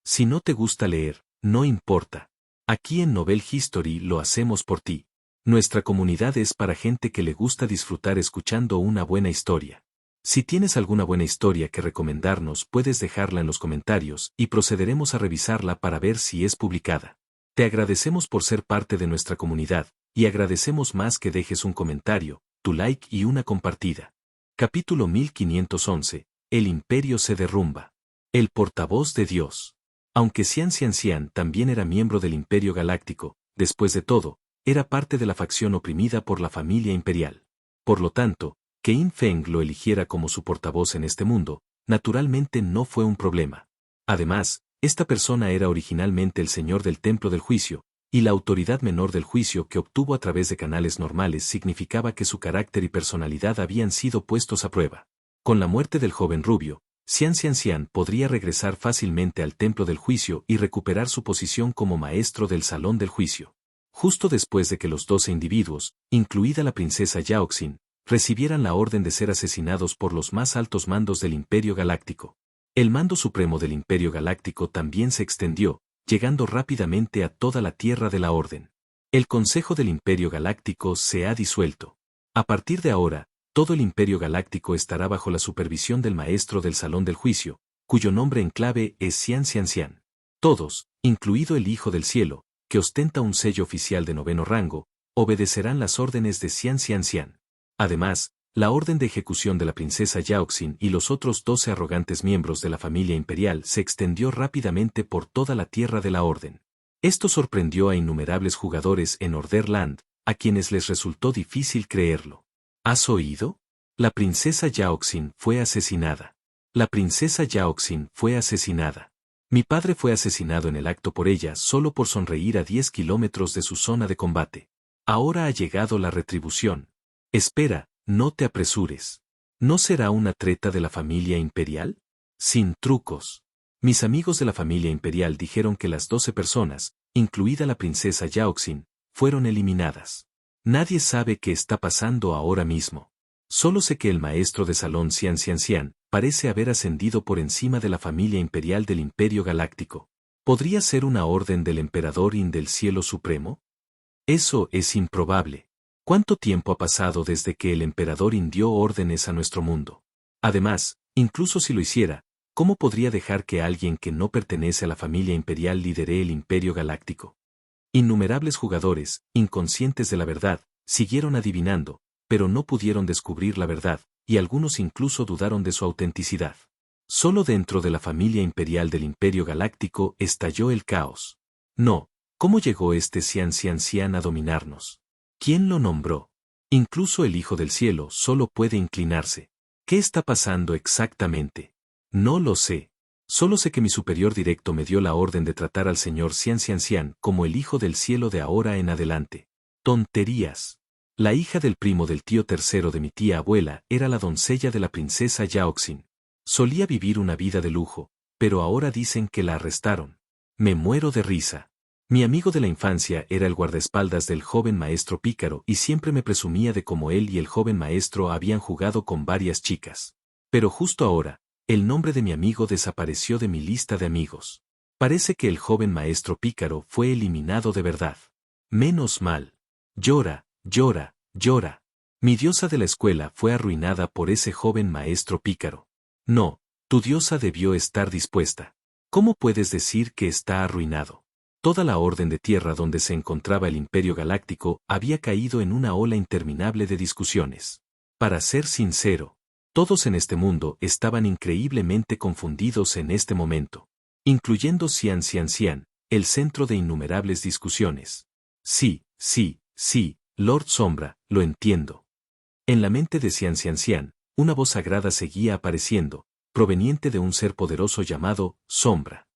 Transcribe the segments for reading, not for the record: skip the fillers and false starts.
Si no te gusta leer, no importa. Aquí en Novel History lo hacemos por ti. Nuestra comunidad es para gente que le gusta disfrutar escuchando una buena historia. Si tienes alguna buena historia que recomendarnos, puedes dejarla en los comentarios y procederemos a revisarla para ver si es publicada. Te agradecemos por ser parte de nuestra comunidad, y agradecemos más que dejes un comentario, tu like y una compartida. Capítulo 1511. El imperio se derrumba. El portavoz de Dios. Aunque Xian Xian también era miembro del Imperio Galáctico, después de todo, era parte de la facción oprimida por la familia imperial. Por lo tanto, que Yin Feng lo eligiera como su portavoz en este mundo, naturalmente no fue un problema. Además, esta persona era originalmente el señor del Templo del Juicio, y la autoridad menor del juicio que obtuvo a través de canales normales significaba que su carácter y personalidad habían sido puestos a prueba. Con la muerte del joven rubio, Xian podría regresar fácilmente al Templo del Juicio y recuperar su posición como maestro del Salón del Juicio. Justo después de que los 12 individuos, incluida la princesa Yaoxin, recibieran la orden de ser asesinados por los más altos mandos del Imperio Galáctico. El mando supremo del Imperio Galáctico también se extendió, llegando rápidamente a toda la Tierra de la Orden. El Consejo del Imperio Galáctico se ha disuelto. A partir de ahora, todo el Imperio Galáctico estará bajo la supervisión del Maestro del Salón del Juicio, cuyo nombre en clave es Xian. Todos, incluido el Hijo del Cielo, que ostenta un sello oficial de 9º rango, obedecerán las órdenes de Xian. Además, la orden de ejecución de la princesa Yaoxin y los otros 12 arrogantes miembros de la familia imperial se extendió rápidamente por toda la Tierra de la Orden. Esto sorprendió a innumerables jugadores en Orderland, a quienes les resultó difícil creerlo. ¿Has oído? La princesa Yaoxin fue asesinada. La princesa Yaoxin fue asesinada. Mi padre fue asesinado en el acto por ella solo por sonreír a 10 kilómetros de su zona de combate. Ahora ha llegado la retribución. Espera, no te apresures. ¿No será una treta de la familia imperial? Sin trucos. Mis amigos de la familia imperial dijeron que las 12 personas, incluida la princesa Yaoxin, fueron eliminadas. Nadie sabe qué está pasando ahora mismo. Solo sé que el maestro de salón Xian parece haber ascendido por encima de la familia imperial del Imperio Galáctico. ¿Podría ser una orden del emperador Yin del Cielo Supremo? Eso es improbable. ¿Cuánto tiempo ha pasado desde que el emperador Yin dio órdenes a nuestro mundo? Además, incluso si lo hiciera, ¿cómo podría dejar que alguien que no pertenece a la familia imperial lidere el Imperio Galáctico? Innumerables jugadores, inconscientes de la verdad, siguieron adivinando, pero no pudieron descubrir la verdad, y algunos incluso dudaron de su autenticidad. Solo dentro de la familia imperial del Imperio Galáctico estalló el caos. No, ¿cómo llegó este Xian a dominarnos? ¿Quién lo nombró? Incluso el Hijo del Cielo solo puede inclinarse. ¿Qué está pasando exactamente? No lo sé. Solo sé que mi superior directo me dio la orden de tratar al señor Xian como el Hijo del Cielo de ahora en adelante. Tonterías. La hija del primo del tío tercero de mi tía abuela era la doncella de la princesa Yaoxin. Solía vivir una vida de lujo, pero ahora dicen que la arrestaron. Me muero de risa. Mi amigo de la infancia era el guardaespaldas del joven maestro Pícaro y siempre me presumía de cómo él y el joven maestro habían jugado con varias chicas. Pero justo ahora, el nombre de mi amigo desapareció de mi lista de amigos. Parece que el joven maestro Pícaro fue eliminado de verdad. Menos mal. Llora, llora, llora. Mi diosa de la escuela fue arruinada por ese joven maestro Pícaro. No, tu diosa debió estar dispuesta. ¿Cómo puedes decir que está arruinado? Toda la orden de tierra donde se encontraba el Imperio Galáctico había caído en una ola interminable de discusiones. Para ser sincero, todos en este mundo estaban increíblemente confundidos en este momento, incluyendo Xian, el centro de innumerables discusiones. Sí, Lord Sombra, lo entiendo. En la mente de Xian, una voz sagrada seguía apareciendo, proveniente de un ser poderoso llamado Sombra.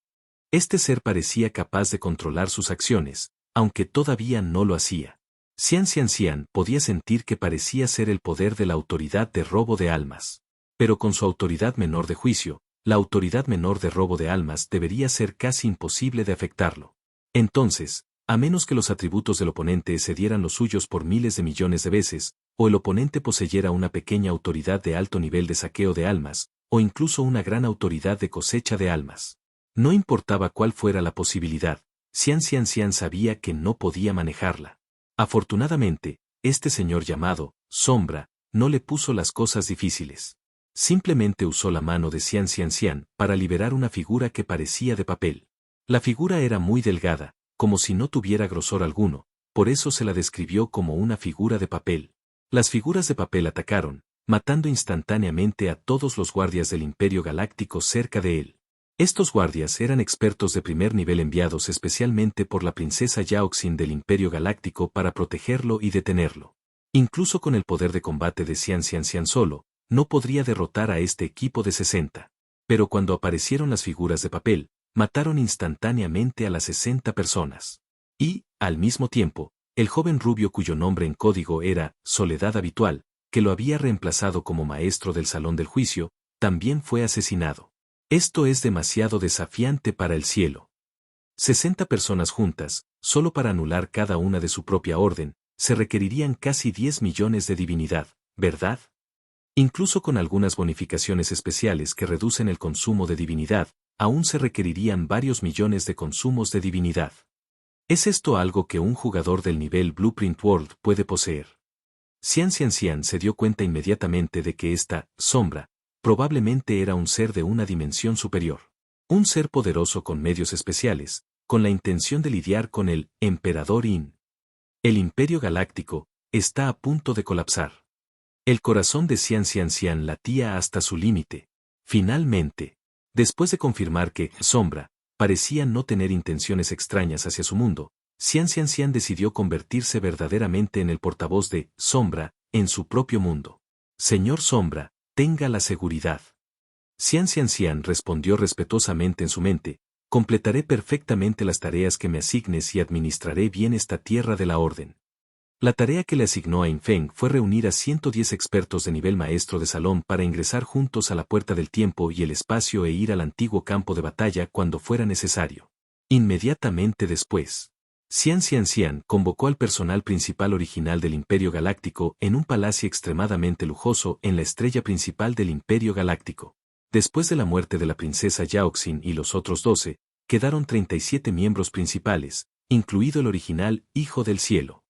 Este ser parecía capaz de controlar sus acciones, aunque todavía no lo hacía. Xian podía sentir que parecía ser el poder de la autoridad de robo de almas. Pero con su autoridad menor de juicio, la autoridad menor de robo de almas debería ser casi imposible de afectarlo. Entonces, a menos que los atributos del oponente excedieran los suyos por miles de millones de veces, o el oponente poseyera una pequeña autoridad de alto nivel de saqueo de almas, o incluso una gran autoridad de cosecha de almas. No importaba cuál fuera la posibilidad, Xian Xian Xian sabía que no podía manejarla. Afortunadamente, este señor llamado Sombra no le puso las cosas difíciles. Simplemente usó la mano de Xian Xian Xian para liberar una figura que parecía de papel. La figura era muy delgada, como si no tuviera grosor alguno, por eso se la describió como una figura de papel. Las figuras de papel atacaron, matando instantáneamente a todos los guardias del Imperio Galáctico cerca de él. Estos guardias eran expertos de primer nivel enviados especialmente por la princesa Yaoxin del Imperio Galáctico para protegerlo y detenerlo. Incluso con el poder de combate de Xian Xian Xian solo, no podría derrotar a este equipo de 60. Pero cuando aparecieron las figuras de papel, mataron instantáneamente a las 60 personas. Y, al mismo tiempo, el joven rubio cuyo nombre en código era Soledad Habitual, que lo había reemplazado como maestro del salón del juicio, también fue asesinado. Esto es demasiado desafiante para el cielo. 60 personas juntas, solo para anular cada una de su propia orden, se requerirían casi 10 millones de divinidad, ¿verdad? Incluso con algunas bonificaciones especiales que reducen el consumo de divinidad, aún se requerirían varios millones de consumos de divinidad. ¿Es esto algo que un jugador del nivel Blueprint World puede poseer? Xian Xian Xian se dio cuenta inmediatamente de que esta sombra probablemente era un ser de una dimensión superior. Un ser poderoso con medios especiales, con la intención de lidiar con el Emperador Yin. El Imperio Galáctico está a punto de colapsar. El corazón de Xian Xian Xian latía hasta su límite. Finalmente, después de confirmar que Sombra parecía no tener intenciones extrañas hacia su mundo, Xian Xian Xian decidió convertirse verdaderamente en el portavoz de Sombra en su propio mundo. Señor Sombra, tenga la seguridad. Xian Xian Xian respondió respetuosamente en su mente, completaré perfectamente las tareas que me asignes y administraré bien esta tierra de la orden. La tarea que le asignó a Infeng fue reunir a 110 expertos de nivel maestro de salón para ingresar juntos a la puerta del tiempo y el espacio e ir al antiguo campo de batalla cuando fuera necesario. Inmediatamente después, Xian Xian Xian convocó al personal principal original del Imperio Galáctico en un palacio extremadamente lujoso en la estrella principal del Imperio Galáctico. Después de la muerte de la princesa Yaoxin y los otros 12, quedaron 37 miembros principales, incluido el original Hijo del Cielo.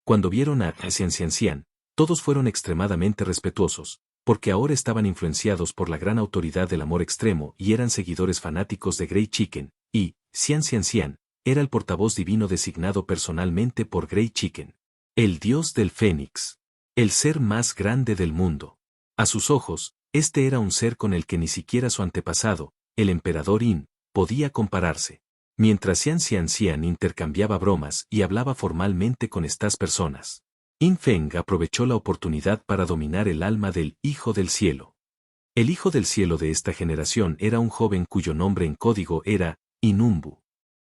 Cuando vieron a Xian Xian Xian, todos fueron extremadamente respetuosos, porque ahora estaban influenciados por la gran autoridad del amor extremo y eran seguidores fanáticos de Grey Chicken, y Xian Xian Xian era el portavoz divino designado personalmente por Grey Chicken, el dios del Fénix, el ser más grande del mundo. A sus ojos, este era un ser con el que ni siquiera su antepasado, el emperador Yin, podía compararse. Mientras Xian Xian Xian intercambiaba bromas y hablaba formalmente con estas personas, Infeng aprovechó la oportunidad para dominar el alma del Hijo del Cielo. El Hijo del Cielo de esta generación era un joven cuyo nombre en código era Inumbu.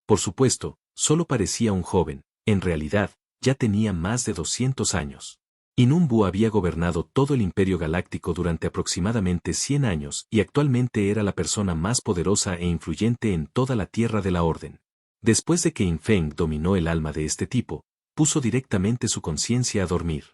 Por supuesto, solo parecía un joven, en realidad, ya tenía más de 200 años. Inumbu había gobernado todo el Imperio Galáctico durante aproximadamente 100 años y actualmente era la persona más poderosa e influyente en toda la Tierra de la Orden. Después de que Infeng dominó el alma de este tipo, puso directamente su conciencia a dormir.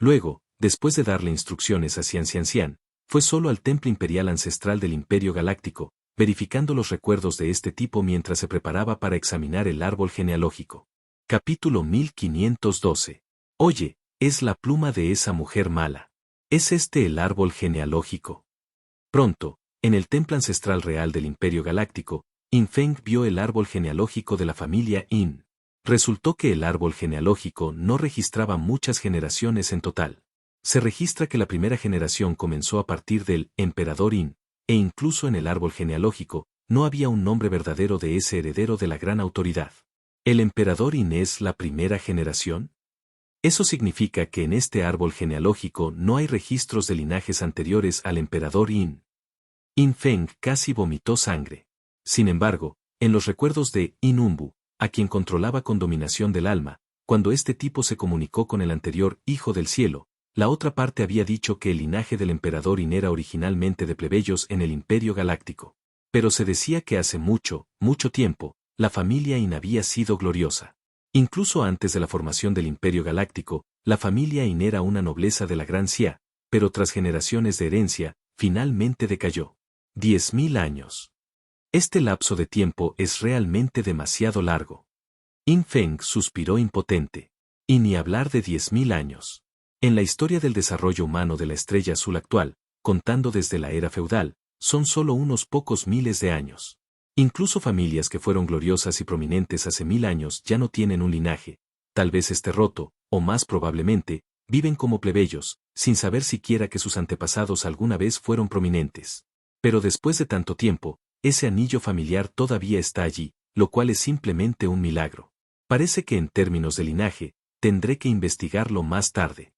Luego, después de darle instrucciones a Xian Xian Xian, fue solo al Templo Imperial Ancestral del Imperio Galáctico, verificando los recuerdos de este tipo mientras se preparaba para examinar el árbol genealógico. Capítulo 1512. Oye, es la pluma de esa mujer mala. ¿Es este el árbol genealógico? Pronto, en el templo ancestral real del Imperio Galáctico, Infeng vio el árbol genealógico de la familia Yin. Resultó que el árbol genealógico no registraba muchas generaciones en total. Se registra que la primera generación comenzó a partir del emperador Yin, e incluso en el árbol genealógico, no había un nombre verdadero de ese heredero de la gran autoridad. ¿El emperador Yin es la primera generación? Eso significa que en este árbol genealógico no hay registros de linajes anteriores al emperador Yin. Infeng casi vomitó sangre. Sin embargo, en los recuerdos de Inumbu, a quien controlaba con dominación del alma, cuando este tipo se comunicó con el anterior Hijo del Cielo, la otra parte había dicho que el linaje del emperador Yin era originalmente de plebeyos en el Imperio Galáctico. Pero se decía que hace mucho, mucho tiempo, la familia Yin había sido gloriosa. Incluso antes de la formación del Imperio Galáctico, la familia Yin era una nobleza de la Gran Xia, pero tras generaciones de herencia, finalmente decayó. 10.000 años. Este lapso de tiempo es realmente demasiado largo. Yin Feng suspiró impotente. Y ni hablar de 10.000 años. En la historia del desarrollo humano de la estrella azul actual, contando desde la era feudal, son solo unos pocos miles de años. Incluso familias que fueron gloriosas y prominentes hace 1000 años ya no tienen un linaje, tal vez esté roto, o más probablemente, viven como plebeyos, sin saber siquiera que sus antepasados alguna vez fueron prominentes. Pero después de tanto tiempo, ese anillo familiar todavía está allí, lo cual es simplemente un milagro. Parece que en términos de linaje, tendré que investigarlo más tarde.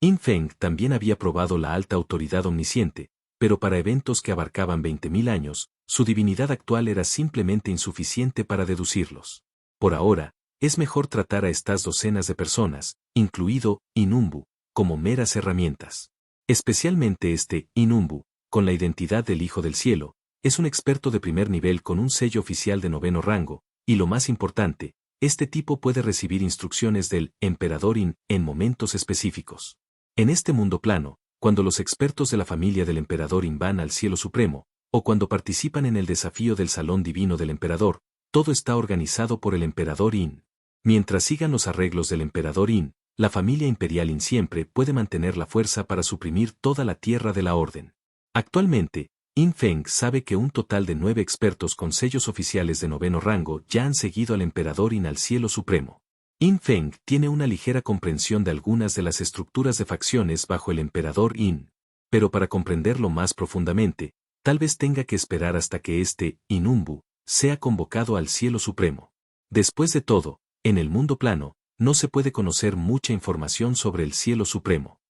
Yin Feng también había probado la alta autoridad omnisciente, pero para eventos que abarcaban 20.000 años, su divinidad actual era simplemente insuficiente para deducirlos. Por ahora, es mejor tratar a estas docenas de personas, incluido Inumbu, como meras herramientas. Especialmente este Inumbu, con la identidad del Hijo del Cielo, es un experto de primer nivel con un sello oficial de 9º rango, y lo más importante, este tipo puede recibir instrucciones del Emperador Yin en momentos específicos. En este mundo plano, cuando los expertos de la familia del Emperador Yin van al cielo supremo, o cuando participan en el desafío del Salón Divino del Emperador, todo está organizado por el Emperador Yin. Mientras sigan los arreglos del Emperador Yin, la familia imperial Yin siempre puede mantener la fuerza para suprimir toda la tierra de la orden. Actualmente, Yin Feng sabe que un total de 9 expertos con sellos oficiales de 9º rango ya han seguido al Emperador Yin al cielo supremo. Yin Feng tiene una ligera comprensión de algunas de las estructuras de facciones bajo el Emperador Yin, pero para comprenderlo más profundamente, tal vez tenga que esperar hasta que este Inumbu sea convocado al cielo supremo. Después de todo, en el mundo plano, no se puede conocer mucha información sobre el cielo supremo.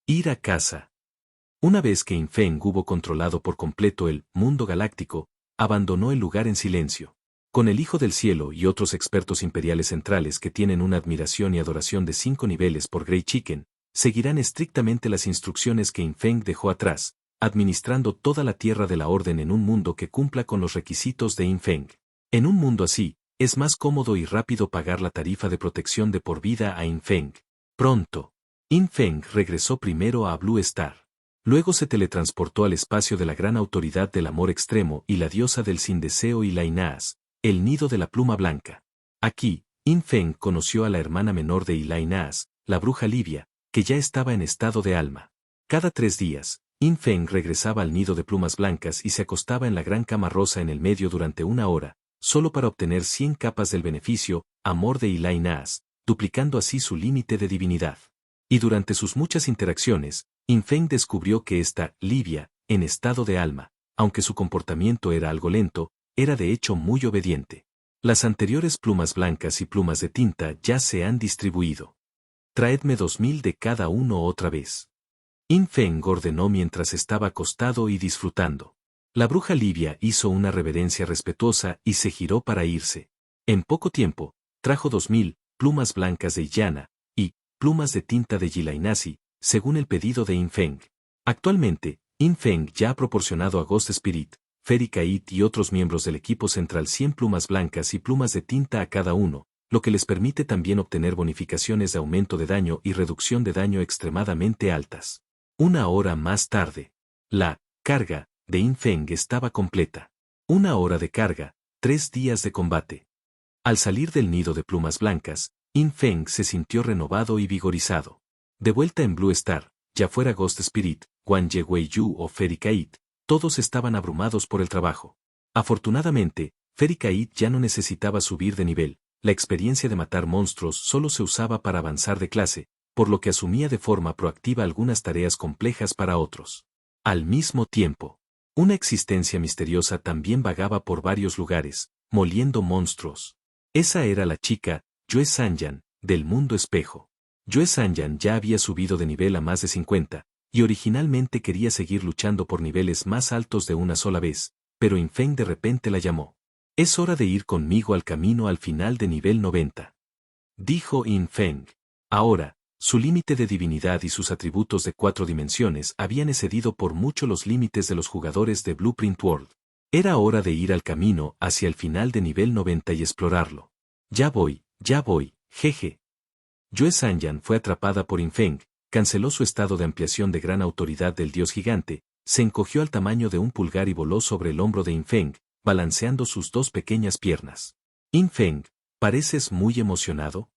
Ir a casa. Una vez que Yin Feng hubo controlado por completo el mundo galáctico, abandonó el lugar en silencio. Con el Hijo del Cielo y otros expertos imperiales centrales que tienen una admiración y adoración de 5 niveles por Grey Chicken, seguirán estrictamente las instrucciones que Yin Feng dejó atrás, administrando toda la tierra de la orden en un mundo que cumpla con los requisitos de Yin Feng. En un mundo así, es más cómodo y rápido pagar la tarifa de protección de por vida a Yin Feng. Pronto, Yin Feng regresó primero a Blue Star. Luego se teletransportó al espacio de la gran autoridad del amor extremo y la diosa del sin deseo y la Inaas, el nido de la pluma blanca. Aquí, Yin Feng conoció a la hermana menor de Inaas, la bruja Livia, que ya estaba en estado de alma. Cada 3 días, Yin Feng regresaba al nido de plumas blancas y se acostaba en la gran cama rosa en el medio durante 1 hora, solo para obtener 100 capas del beneficio, amor de Inaas, duplicando así su límite de divinidad. Y durante sus muchas interacciones, Yin Feng descubrió que esta Livia, en estado de alma, aunque su comportamiento era algo lento, era de hecho muy obediente. Las anteriores plumas blancas y plumas de tinta ya se han distribuido. Traedme 2000 de cada uno otra vez. Yin Feng ordenó mientras estaba acostado y disfrutando. La bruja Livia hizo una reverencia respetuosa y se giró para irse. En poco tiempo, trajo 2000 plumas blancas de Illana y plumas de tinta de Yilainasi, según el pedido de Yin Feng. Actualmente, Yin Feng ya ha proporcionado a Ghost Spirit, Fairy Kite y otros miembros del equipo central 100 plumas blancas y plumas de tinta a cada uno, lo que les permite también obtener bonificaciones de aumento de daño y reducción de daño extremadamente altas. 1 hora más tarde, la carga de Yin Feng estaba completa. 1 hora de carga, 3 días de combate. Al salir del nido de plumas blancas, Yin Feng se sintió renovado y vigorizado. De vuelta en Blue Star, ya fuera Ghost Spirit, Guan Ye Wei Yu o Fairy Kite, todos estaban abrumados por el trabajo. Afortunadamente, Fairy Kite ya no necesitaba subir de nivel, la experiencia de matar monstruos solo se usaba para avanzar de clase, por lo que asumía de forma proactiva algunas tareas complejas para otros. Al mismo tiempo, una existencia misteriosa también vagaba por varios lugares, moliendo monstruos. Esa era la chica, Yue Sanyan, del mundo espejo. Yue Sanyan ya había subido de nivel a más de 50, y originalmente quería seguir luchando por niveles más altos de una sola vez, pero Yin Feng de repente la llamó. Es hora de ir conmigo al camino al final de nivel 90. Dijo Yin Feng. Ahora, su límite de divinidad y sus atributos de 4 dimensiones habían excedido por mucho los límites de los jugadores de Blueprint World. Era hora de ir al camino hacia el final de nivel 90 y explorarlo. Ya voy, jeje. Yue Sanyan fue atrapada por Yin Feng, canceló su estado de ampliación de gran autoridad del dios gigante, se encogió al tamaño de un pulgar y voló sobre el hombro de Yin Feng, balanceando sus dos pequeñas piernas. In Feng, ¿pareces muy emocionado?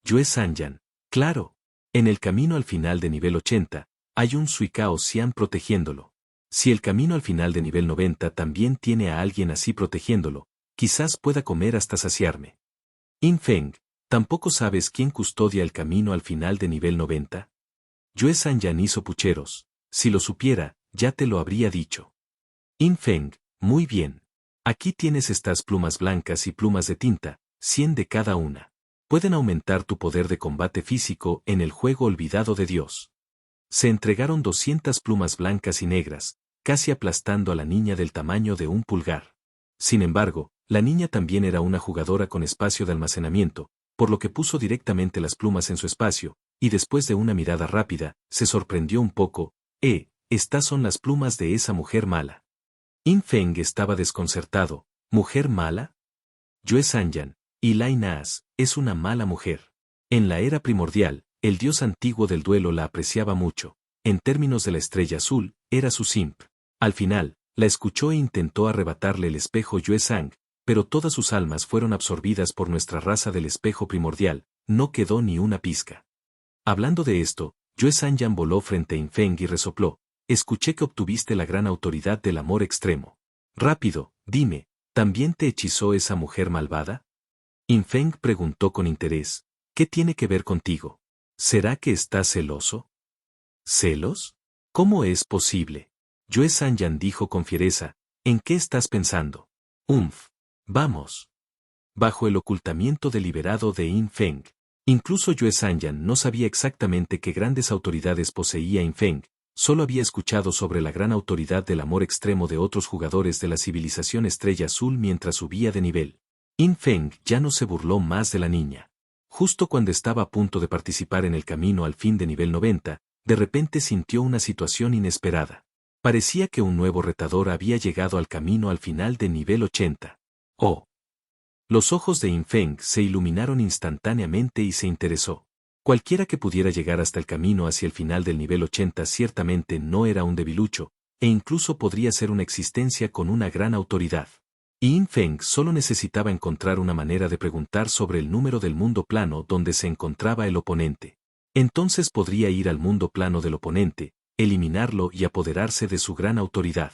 Yue Sanyan, claro. En el camino al final de nivel 80, hay un Suikao Xian protegiéndolo. Si el camino al final de nivel 90 también tiene a alguien así protegiéndolo, quizás pueda comer hasta saciarme. In Feng, ¿tampoco sabes quién custodia el camino al final de nivel 90? Yue Sanyan hizo pucheros. Si lo supiera, ya te lo habría dicho. In Feng, muy bien. Aquí tienes estas plumas blancas y plumas de tinta, 100 de cada una. Pueden aumentar tu poder de combate físico en el juego olvidado de Dios. Se entregaron 200 plumas blancas y negras, casi aplastando a la niña del tamaño de un pulgar. Sin embargo, la niña también era una jugadora con espacio de almacenamiento, por lo que puso directamente las plumas en su espacio, y después de una mirada rápida, se sorprendió un poco. Estas son las plumas de esa mujer mala. In Feng estaba desconcertado. ¿Mujer mala? Yue Sanyan, y Lai Naas, es una mala mujer. En la era primordial, el dios antiguo del duelo la apreciaba mucho. En términos de la estrella azul, era su simp. Al final, la escuchó e intentó arrebatarle el espejo Yue Sang, pero todas sus almas fueron absorbidas por nuestra raza del espejo primordial, no quedó ni una pizca. Hablando de esto, Yue Sanyan voló frente a In Feng y resopló. Escuché que obtuviste la gran autoridad del amor extremo. Rápido, dime, ¿también te hechizó esa mujer malvada? In Feng preguntó con interés. ¿Qué tiene que ver contigo? ¿Será que estás celoso? ¿Celos? ¿Cómo es posible? Yue Sanyan dijo con fiereza. ¿En qué estás pensando? Vamos. Bajo el ocultamiento deliberado de In Feng. Incluso Yue Sanyan no sabía exactamente qué grandes autoridades poseía In Feng. Solo había escuchado sobre la gran autoridad del amor extremo de otros jugadores de la civilización Estrella Azul mientras subía de nivel. In Feng ya no se burló más de la niña. Justo cuando estaba a punto de participar en el camino al fin de nivel 90, de repente sintió una situación inesperada. Parecía que un nuevo retador había llegado al camino al final de nivel 80. ¡Oh! Los ojos de In Feng se iluminaron instantáneamente y se interesó. Cualquiera que pudiera llegar hasta el camino hacia el final del nivel 80 ciertamente no era un debilucho, e incluso podría ser una existencia con una gran autoridad. Y In Feng solo necesitaba encontrar una manera de preguntar sobre el número del mundo plano donde se encontraba el oponente. Entonces podría ir al mundo plano del oponente, eliminarlo y apoderarse de su gran autoridad.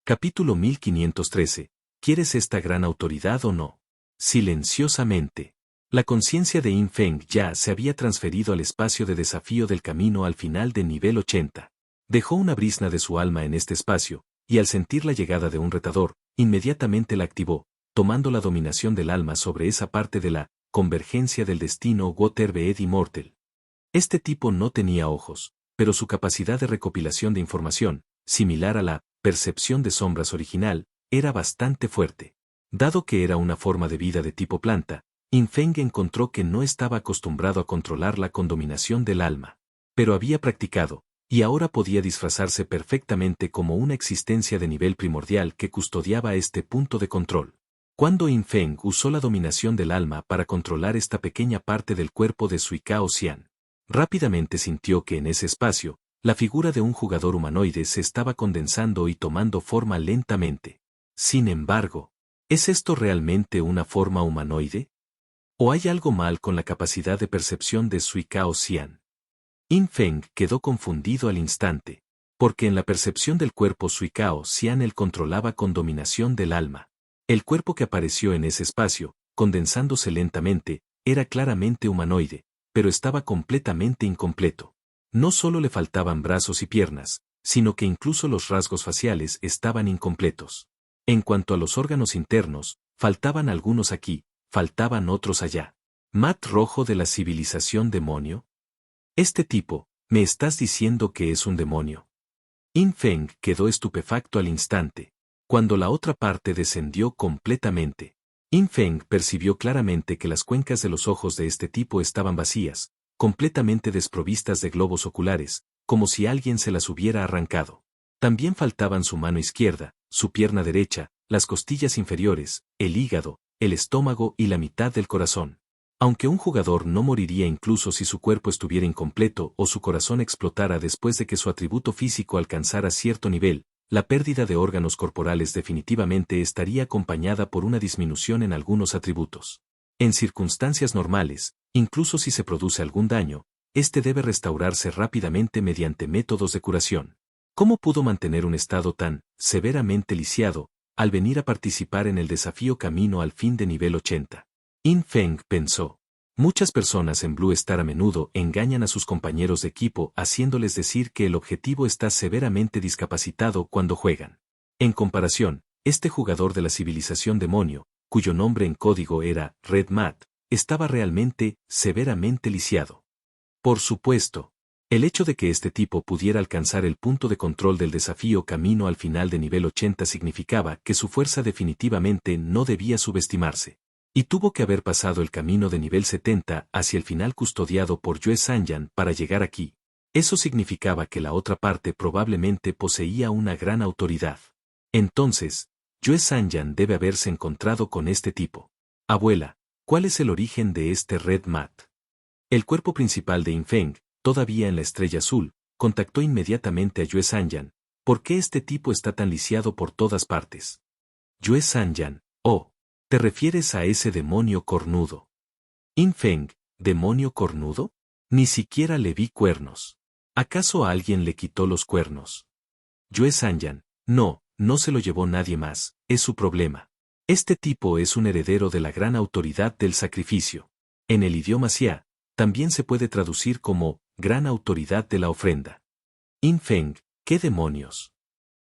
Capítulo 1513. ¿Quieres esta gran autoridad o no? Silenciosamente. La conciencia de In Feng ya se había transferido al espacio de desafío del camino al final de nivel 80. Dejó una brizna de su alma en este espacio, y al sentir la llegada de un retador, inmediatamente la activó, tomando la dominación del alma sobre esa parte de la convergencia del destino Waterbeed Immortal. Este tipo no tenía ojos, pero su capacidad de recopilación de información, similar a la percepción de sombras original, era bastante fuerte. Dado que era una forma de vida de tipo planta, In Feng encontró que no estaba acostumbrado a controlarla con dominación del alma. Pero había practicado, y ahora podía disfrazarse perfectamente como una existencia de nivel primordial que custodiaba este punto de control. Cuando In Feng usó la dominación del alma para controlar esta pequeña parte del cuerpo de Suikao Xian, rápidamente sintió que en ese espacio, la figura de un jugador humanoide se estaba condensando y tomando forma lentamente. Sin embargo, ¿es esto realmente una forma humanoide? ¿O hay algo mal con la capacidad de percepción de Suikao Xian? In Feng quedó confundido al instante, porque en la percepción del cuerpo Suikao Xian él controlaba con dominación del alma. El cuerpo que apareció en ese espacio, condensándose lentamente, era claramente humanoide, pero estaba completamente incompleto. No solo le faltaban brazos y piernas, sino que incluso los rasgos faciales estaban incompletos. En cuanto a los órganos internos, faltaban algunos aquí, faltaban otros allá. ¿Mat rojo de la civilización demonio? Este tipo, ¿me estás diciendo que es un demonio? In Feng quedó estupefacto al instante, cuando la otra parte descendió completamente. In Feng percibió claramente que las cuencas de los ojos de este tipo estaban vacías, completamente desprovistas de globos oculares, como si alguien se las hubiera arrancado. También faltaban su mano izquierda, su pierna derecha, las costillas inferiores, el hígado, el estómago y la mitad del corazón. Aunque un jugador no moriría incluso si su cuerpo estuviera incompleto o su corazón explotara después de que su atributo físico alcanzara cierto nivel, la pérdida de órganos corporales definitivamente estaría acompañada por una disminución en algunos atributos. En circunstancias normales, incluso si se produce algún daño, este debe restaurarse rápidamente mediante métodos de curación. ¿Cómo pudo mantener un estado tan severamente lisiado al venir a participar en el desafío Camino al Fin de nivel 80? In Feng pensó. Muchas personas en Blue Star a menudo engañan a sus compañeros de equipo haciéndoles decir que el objetivo está severamente discapacitado cuando juegan. En comparación, este jugador de la civilización demonio, cuyo nombre en código era Red Matt, estaba realmente severamente lisiado. Por supuesto, el hecho de que este tipo pudiera alcanzar el punto de control del desafío Camino al Final de nivel 80 significaba que su fuerza definitivamente no debía subestimarse. Y tuvo que haber pasado el camino de nivel 70 hacia el final custodiado por Yue Sanyan para llegar aquí. Eso significaba que la otra parte probablemente poseía una gran autoridad. Entonces, Yue Sanyan debe haberse encontrado con este tipo. Abuela, ¿cuál es el origen de este Red Matt? El cuerpo principal de In Feng, todavía en la Estrella Azul, contactó inmediatamente a Yue Sanyan. ¿Por qué este tipo está tan lisiado por todas partes? Yue Sanyan, oh. ¿Te refieres a ese demonio cornudo? In Feng, ¿demonio cornudo? Ni siquiera le vi cuernos. ¿Acaso alguien le quitó los cuernos? Yue Sanyan, no, no se lo llevó nadie más, es su problema. Este tipo es un heredero de la gran autoridad del sacrificio. En el idioma Xia, también se puede traducir como gran autoridad de la ofrenda. In Feng, ¿qué demonios?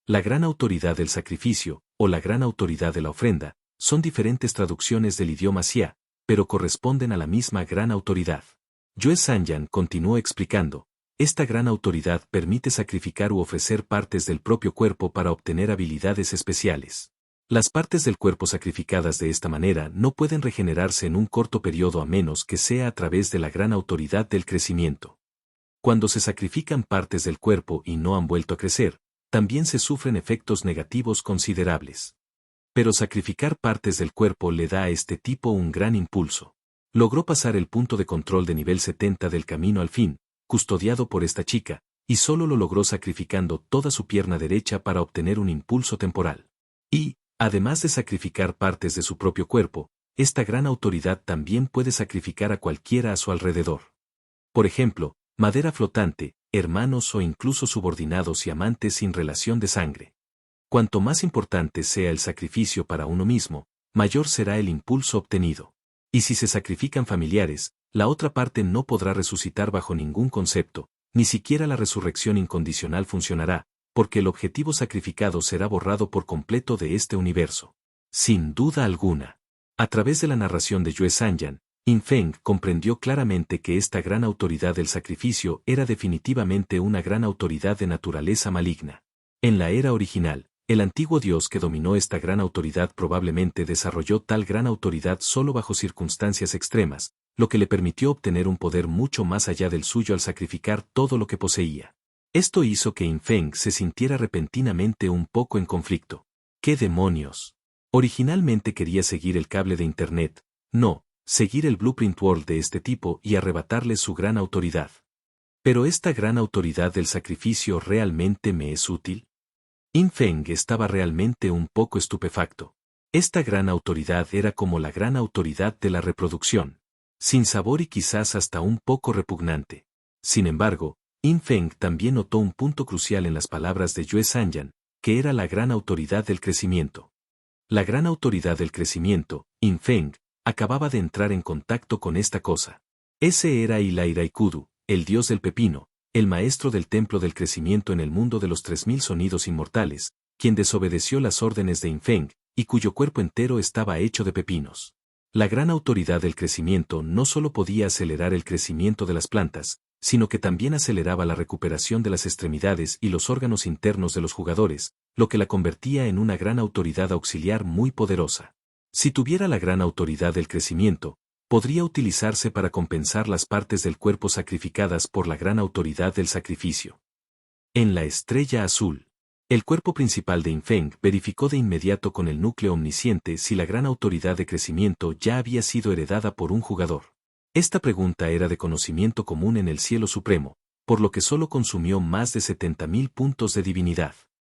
La gran autoridad del sacrificio, o la gran autoridad de la ofrenda, son diferentes traducciones del idioma Xia, pero corresponden a la misma gran autoridad. Yue Sanyan continuó explicando, esta gran autoridad permite sacrificar u ofrecer partes del propio cuerpo para obtener habilidades especiales. Las partes del cuerpo sacrificadas de esta manera no pueden regenerarse en un corto periodo a menos que sea a través de la gran autoridad del crecimiento. Cuando se sacrifican partes del cuerpo y no han vuelto a crecer, también se sufren efectos negativos considerables. Pero sacrificar partes del cuerpo le da a este tipo un gran impulso. Logró pasar el punto de control de nivel 70 del Camino al Fin, custodiado por esta chica, y solo lo logró sacrificando toda su pierna derecha para obtener un impulso temporal. Y, además de sacrificar partes de su propio cuerpo, esta gran autoridad también puede sacrificar a cualquiera a su alrededor. Por ejemplo, madera flotante, hermanos o incluso subordinados y amantes sin relación de sangre. Cuanto más importante sea el sacrificio para uno mismo, mayor será el impulso obtenido. Y si se sacrifican familiares, la otra parte no podrá resucitar bajo ningún concepto, ni siquiera la resurrección incondicional funcionará, porque el objetivo sacrificado será borrado por completo de este universo. Sin duda alguna. A través de la narración de Yue Sanyan, In Feng comprendió claramente que esta gran autoridad del sacrificio era definitivamente una gran autoridad de naturaleza maligna. En la era original, el antiguo dios que dominó esta gran autoridad probablemente desarrolló tal gran autoridad solo bajo circunstancias extremas, lo que le permitió obtener un poder mucho más allá del suyo al sacrificar todo lo que poseía. Esto hizo que In Feng se sintiera repentinamente un poco en conflicto. ¿Qué demonios? Originalmente quería seguir el cable de Internet, no, seguir el Blueprint World de este tipo y arrebatarle su gran autoridad. ¿Pero esta gran autoridad del sacrificio realmente me es útil? In Feng estaba realmente un poco estupefacto. Esta gran autoridad era como la gran autoridad de la reproducción. Sin sabor y quizás hasta un poco repugnante. Sin embargo, In Feng también notó un punto crucial en las palabras de Yue Sanyan, que era la gran autoridad del crecimiento. La gran autoridad del crecimiento, In Feng, acababa de entrar en contacto con esta cosa. Ese era Ilairaikudu, el dios del pepino, el maestro del templo del crecimiento en el mundo de los 3000 sonidos inmortales, quien desobedeció las órdenes de In Feng, y cuyo cuerpo entero estaba hecho de pepinos. La gran autoridad del crecimiento no solo podía acelerar el crecimiento de las plantas, sino que también aceleraba la recuperación de las extremidades y los órganos internos de los jugadores, lo que la convertía en una gran autoridad auxiliar muy poderosa. Si tuviera la gran autoridad del crecimiento, podría utilizarse para compensar las partes del cuerpo sacrificadas por la gran autoridad del sacrificio. En la Estrella Azul, el cuerpo principal de In Feng verificó de inmediato con el núcleo omnisciente si la gran autoridad de crecimiento ya había sido heredada por un jugador. Esta pregunta era de conocimiento común en el cielo supremo, por lo que solo consumió más de 70.000 puntos de divinidad.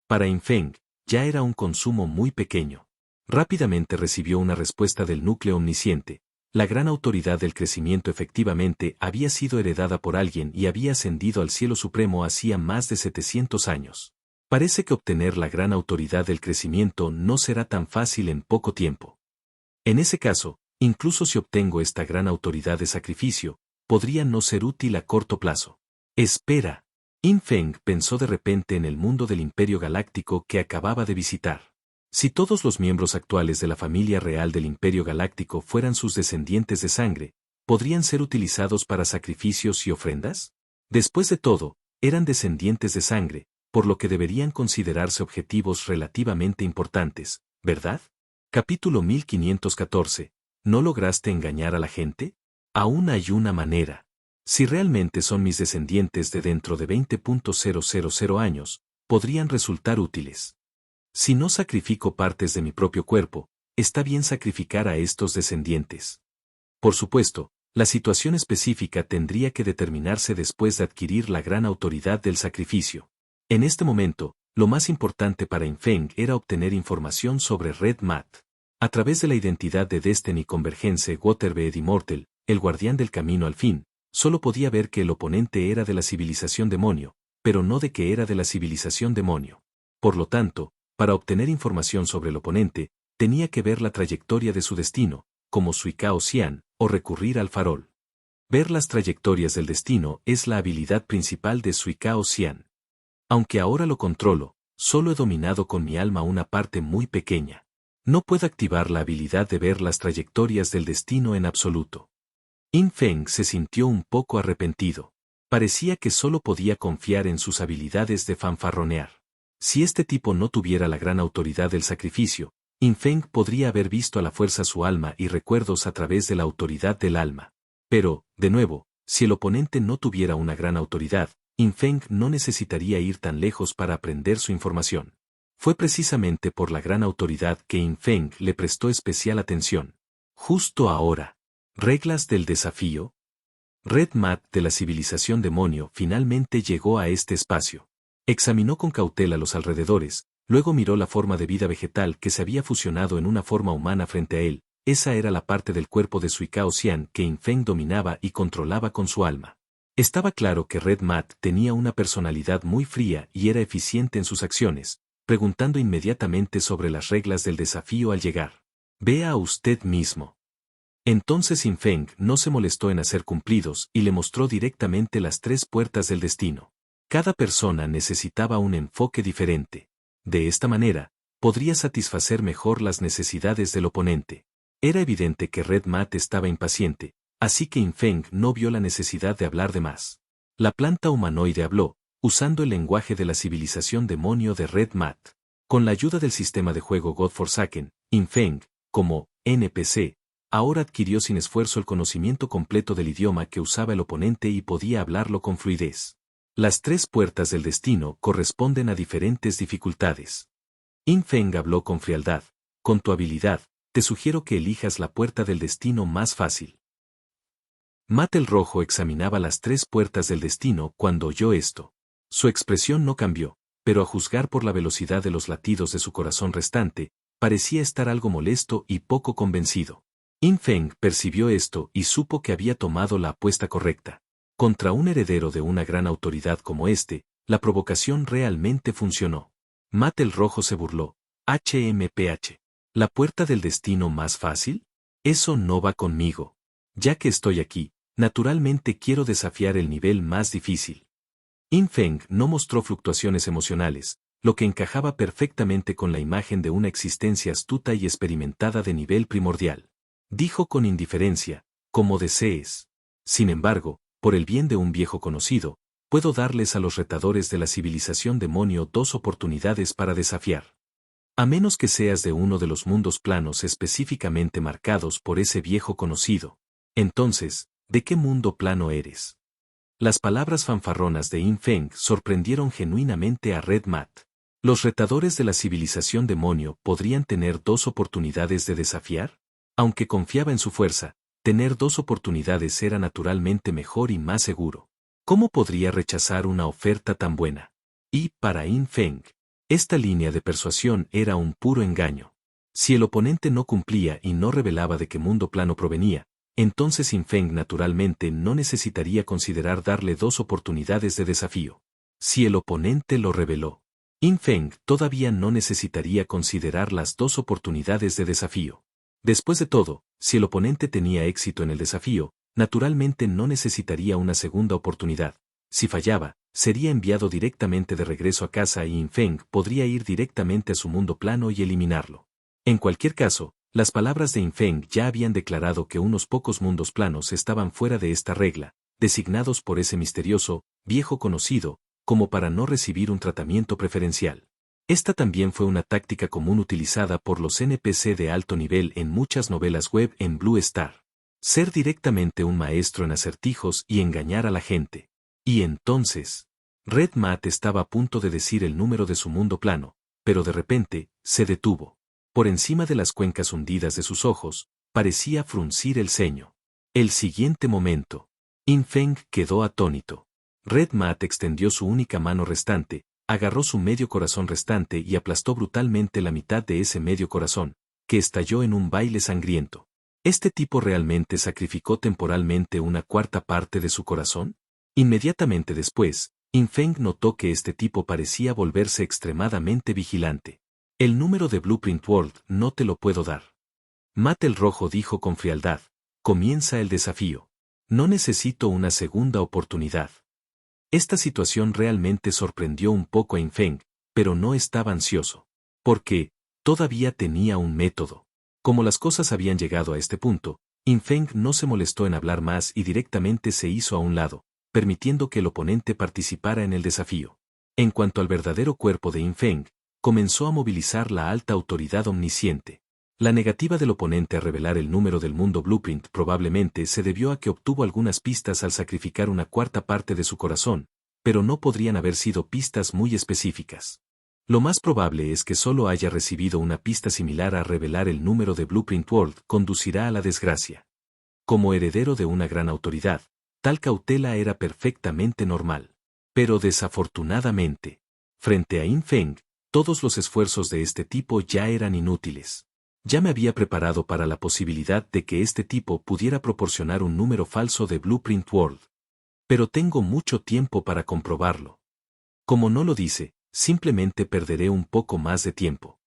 Para Infeng, ya era un consumo muy pequeño. Rápidamente recibió una respuesta del núcleo omnisciente. La gran autoridad del crecimiento efectivamente había sido heredada por alguien y había ascendido al cielo supremo hacía más de 700 años. Parece que obtener la gran autoridad del crecimiento no será tan fácil en poco tiempo. En ese caso, incluso si obtengo esta gran autoridad de sacrificio, podría no ser útil a corto plazo. Espera. Infeng pensó de repente en el mundo del Imperio Galáctico que acababa de visitar. Si todos los miembros actuales de la familia real del Imperio Galáctico fueran sus descendientes de sangre, ¿podrían ser utilizados para sacrificios y ofrendas? Después de todo, eran descendientes de sangre, por lo que deberían considerarse objetivos relativamente importantes, ¿verdad? Capítulo 1514. ¿No lograste engañar a la gente? Aún hay una manera. Si realmente son mis descendientes de dentro de 20.000 años, podrían resultar útiles. Si no sacrifico partes de mi propio cuerpo, está bien sacrificar a estos descendientes. Por supuesto, la situación específica tendría que determinarse después de adquirir la gran autoridad del sacrificio. En este momento, lo más importante para Infeng era obtener información sobre Red Matt. A través de la identidad de Destiny Convergence Waterbed Immortal, el guardián del camino al fin, solo podía ver que el oponente era de la civilización demonio, pero no de que era de la civilización demonio. Por lo tanto, para obtener información sobre el oponente, tenía que ver la trayectoria de su destino, como Suikao Xian, o recurrir al farol. Ver las trayectorias del destino es la habilidad principal de Suikao Xian. Aunque ahora lo controlo, solo he dominado con mi alma una parte muy pequeña. No puedo activar la habilidad de ver las trayectorias del destino en absoluto. Infeng se sintió un poco arrepentido. Parecía que solo podía confiar en sus habilidades de fanfarronear. Si este tipo no tuviera la gran autoridad del sacrificio, Infeng podría haber visto a la fuerza su alma y recuerdos a través de la autoridad del alma. Pero, de nuevo, si el oponente no tuviera una gran autoridad, Infeng no necesitaría ir tan lejos para aprender su información. Fue precisamente por la gran autoridad que Infeng le prestó especial atención. Justo ahora. Reglas del desafío. Red Matt de la civilización demonio finalmente llegó a este espacio. Examinó con cautela los alrededores, luego miró la forma de vida vegetal que se había fusionado en una forma humana frente a él. Esa era la parte del cuerpo de Suikao Xian que Infeng dominaba y controlaba con su alma. Estaba claro que Red Matt tenía una personalidad muy fría y era eficiente en sus acciones, preguntando inmediatamente sobre las reglas del desafío al llegar. Vea usted mismo. Entonces Infeng no se molestó en hacer cumplidos y le mostró directamente las 3 puertas del destino. Cada persona necesitaba un enfoque diferente. De esta manera, podría satisfacer mejor las necesidades del oponente. Era evidente que Red Matt estaba impaciente, así que Infeng no vio la necesidad de hablar de más. La planta humanoide habló, usando el lenguaje de la civilización demonio de Red Matt. Con la ayuda del sistema de juego Godforsaken, Infeng, como NPC, ahora adquirió sin esfuerzo el conocimiento completo del idioma que usaba el oponente y podía hablarlo con fluidez. Las 3 puertas del destino corresponden a diferentes dificultades. Infeng habló con frialdad. Con tu habilidad, te sugiero que elijas la puerta del destino más fácil. Matt el Rojo examinaba las 3 puertas del destino cuando oyó esto. Su expresión no cambió, pero a juzgar por la velocidad de los latidos de su corazón restante, parecía estar algo molesto y poco convencido. Infeng percibió esto y supo que había tomado la apuesta correcta. Contra un heredero de una gran autoridad como este, la provocación realmente funcionó. Matt el Rojo se burló. HMPH. ¿La puerta del destino más fácil? Eso no va conmigo. Ya que estoy aquí, naturalmente quiero desafiar el nivel más difícil. Infeng no mostró fluctuaciones emocionales, lo que encajaba perfectamente con la imagen de una existencia astuta y experimentada de nivel primordial. Dijo con indiferencia, como desees. Sin embargo, por el bien de un viejo conocido, puedo darles a los retadores de la civilización demonio 2 oportunidades para desafiar. A menos que seas de uno de los mundos planos específicamente marcados por ese viejo conocido. Entonces, ¿de qué mundo plano eres? Las palabras fanfarronas de Infeng sorprendieron genuinamente a Red Matt. ¿Los retadores de la civilización demonio podrían tener 2 oportunidades de desafiar? Aunque confiaba en su fuerza, tener 2 oportunidades era naturalmente mejor y más seguro. ¿Cómo podría rechazar una oferta tan buena? Y para Infeng, Esta línea de persuasión era un puro engaño. Si el oponente no cumplía y no revelaba de qué mundo plano provenía, entonces Yin Feng naturalmente no necesitaría considerar darle 2 oportunidades de desafío. Si el oponente lo reveló, Yin Feng todavía no necesitaría considerar las 2 oportunidades de desafío. Después de todo, si el oponente tenía éxito en el desafío, naturalmente no necesitaría una segunda oportunidad. Si fallaba, sería enviado directamente de regreso a casa y Yin Feng podría ir directamente a su mundo plano y eliminarlo. En cualquier caso, las palabras de Yin Feng ya habían declarado que unos pocos mundos planos estaban fuera de esta regla, designados por ese misterioso, viejo conocido, como para no recibir un tratamiento preferencial. Esta también fue una táctica común utilizada por los NPC de alto nivel en muchas novelas web en Blue Star. Ser directamente un maestro en acertijos y engañar a la gente. Y entonces, Red Matt estaba a punto de decir el número de su mundo plano, pero de repente, se detuvo. Por encima de las cuencas hundidas de sus ojos, parecía fruncir el ceño. El siguiente momento, Yin Feng quedó atónito. Red Matt extendió su única mano restante, agarró su medio corazón restante y aplastó brutalmente la mitad de ese medio corazón, que estalló en un baile sangriento. ¿Este tipo realmente sacrificó temporalmente una cuarta parte de su corazón? Inmediatamente después, Yin Feng notó que este tipo parecía volverse extremadamente vigilante. El número de Blueprint World no te lo puedo dar. Matt el Rojo dijo con frialdad. Comienza el desafío. No necesito una segunda oportunidad. Esta situación realmente sorprendió un poco a Yin Feng, pero no estaba ansioso. Porque, todavía tenía un método. Como las cosas habían llegado a este punto, Yin Feng no se molestó en hablar más y directamente se hizo a un lado, permitiendo que el oponente participara en el desafío. En cuanto al verdadero cuerpo de Yin Feng, comenzó a movilizar la alta autoridad omnisciente. La negativa del oponente a revelar el número del mundo Blueprint probablemente se debió a que obtuvo algunas pistas al sacrificar una cuarta parte de su corazón, pero no podrían haber sido pistas muy específicas. Lo más probable es que solo haya recibido una pista similar a revelar el número de Blueprint World conducirá a la desgracia. Como heredero de una gran autoridad, tal cautela era perfectamente normal. Pero desafortunadamente, frente a Yin Feng, todos los esfuerzos de este tipo ya eran inútiles. Ya me había preparado para la posibilidad de que este tipo pudiera proporcionar un número falso de Blueprint World. Pero tengo mucho tiempo para comprobarlo. Como no lo dice, simplemente perderé un poco más de tiempo.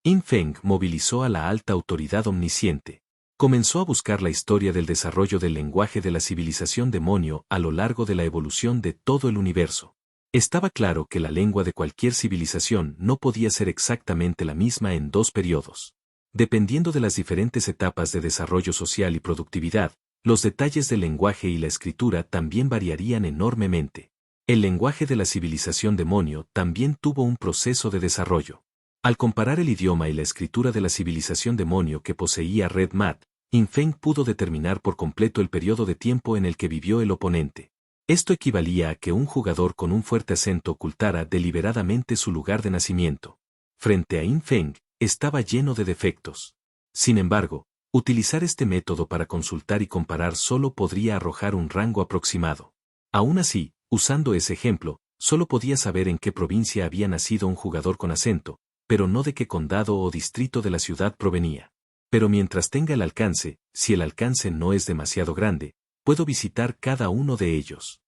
Yin Feng movilizó a la alta autoridad omnisciente. Comenzó a buscar la historia del desarrollo del lenguaje de la civilización demonio a lo largo de la evolución de todo el universo. Estaba claro que la lengua de cualquier civilización no podía ser exactamente la misma en 2 periodos. Dependiendo de las diferentes etapas de desarrollo social y productividad, los detalles del lenguaje y la escritura también variarían enormemente. El lenguaje de la civilización demonio también tuvo un proceso de desarrollo. Al comparar el idioma y la escritura de la civilización demonio que poseía Red Matt, Yin Feng pudo determinar por completo el periodo de tiempo en el que vivió el oponente. Esto equivalía a que un jugador con un fuerte acento ocultara deliberadamente su lugar de nacimiento. Frente a Yin Feng, estaba lleno de defectos. Sin embargo, utilizar este método para consultar y comparar solo podría arrojar un rango aproximado. Aún así, usando ese ejemplo, solo podía saber en qué provincia había nacido un jugador con acento, pero no de qué condado o distrito de la ciudad provenía. Pero mientras tenga el alcance, si el alcance no es demasiado grande, puedo visitar cada uno de ellos.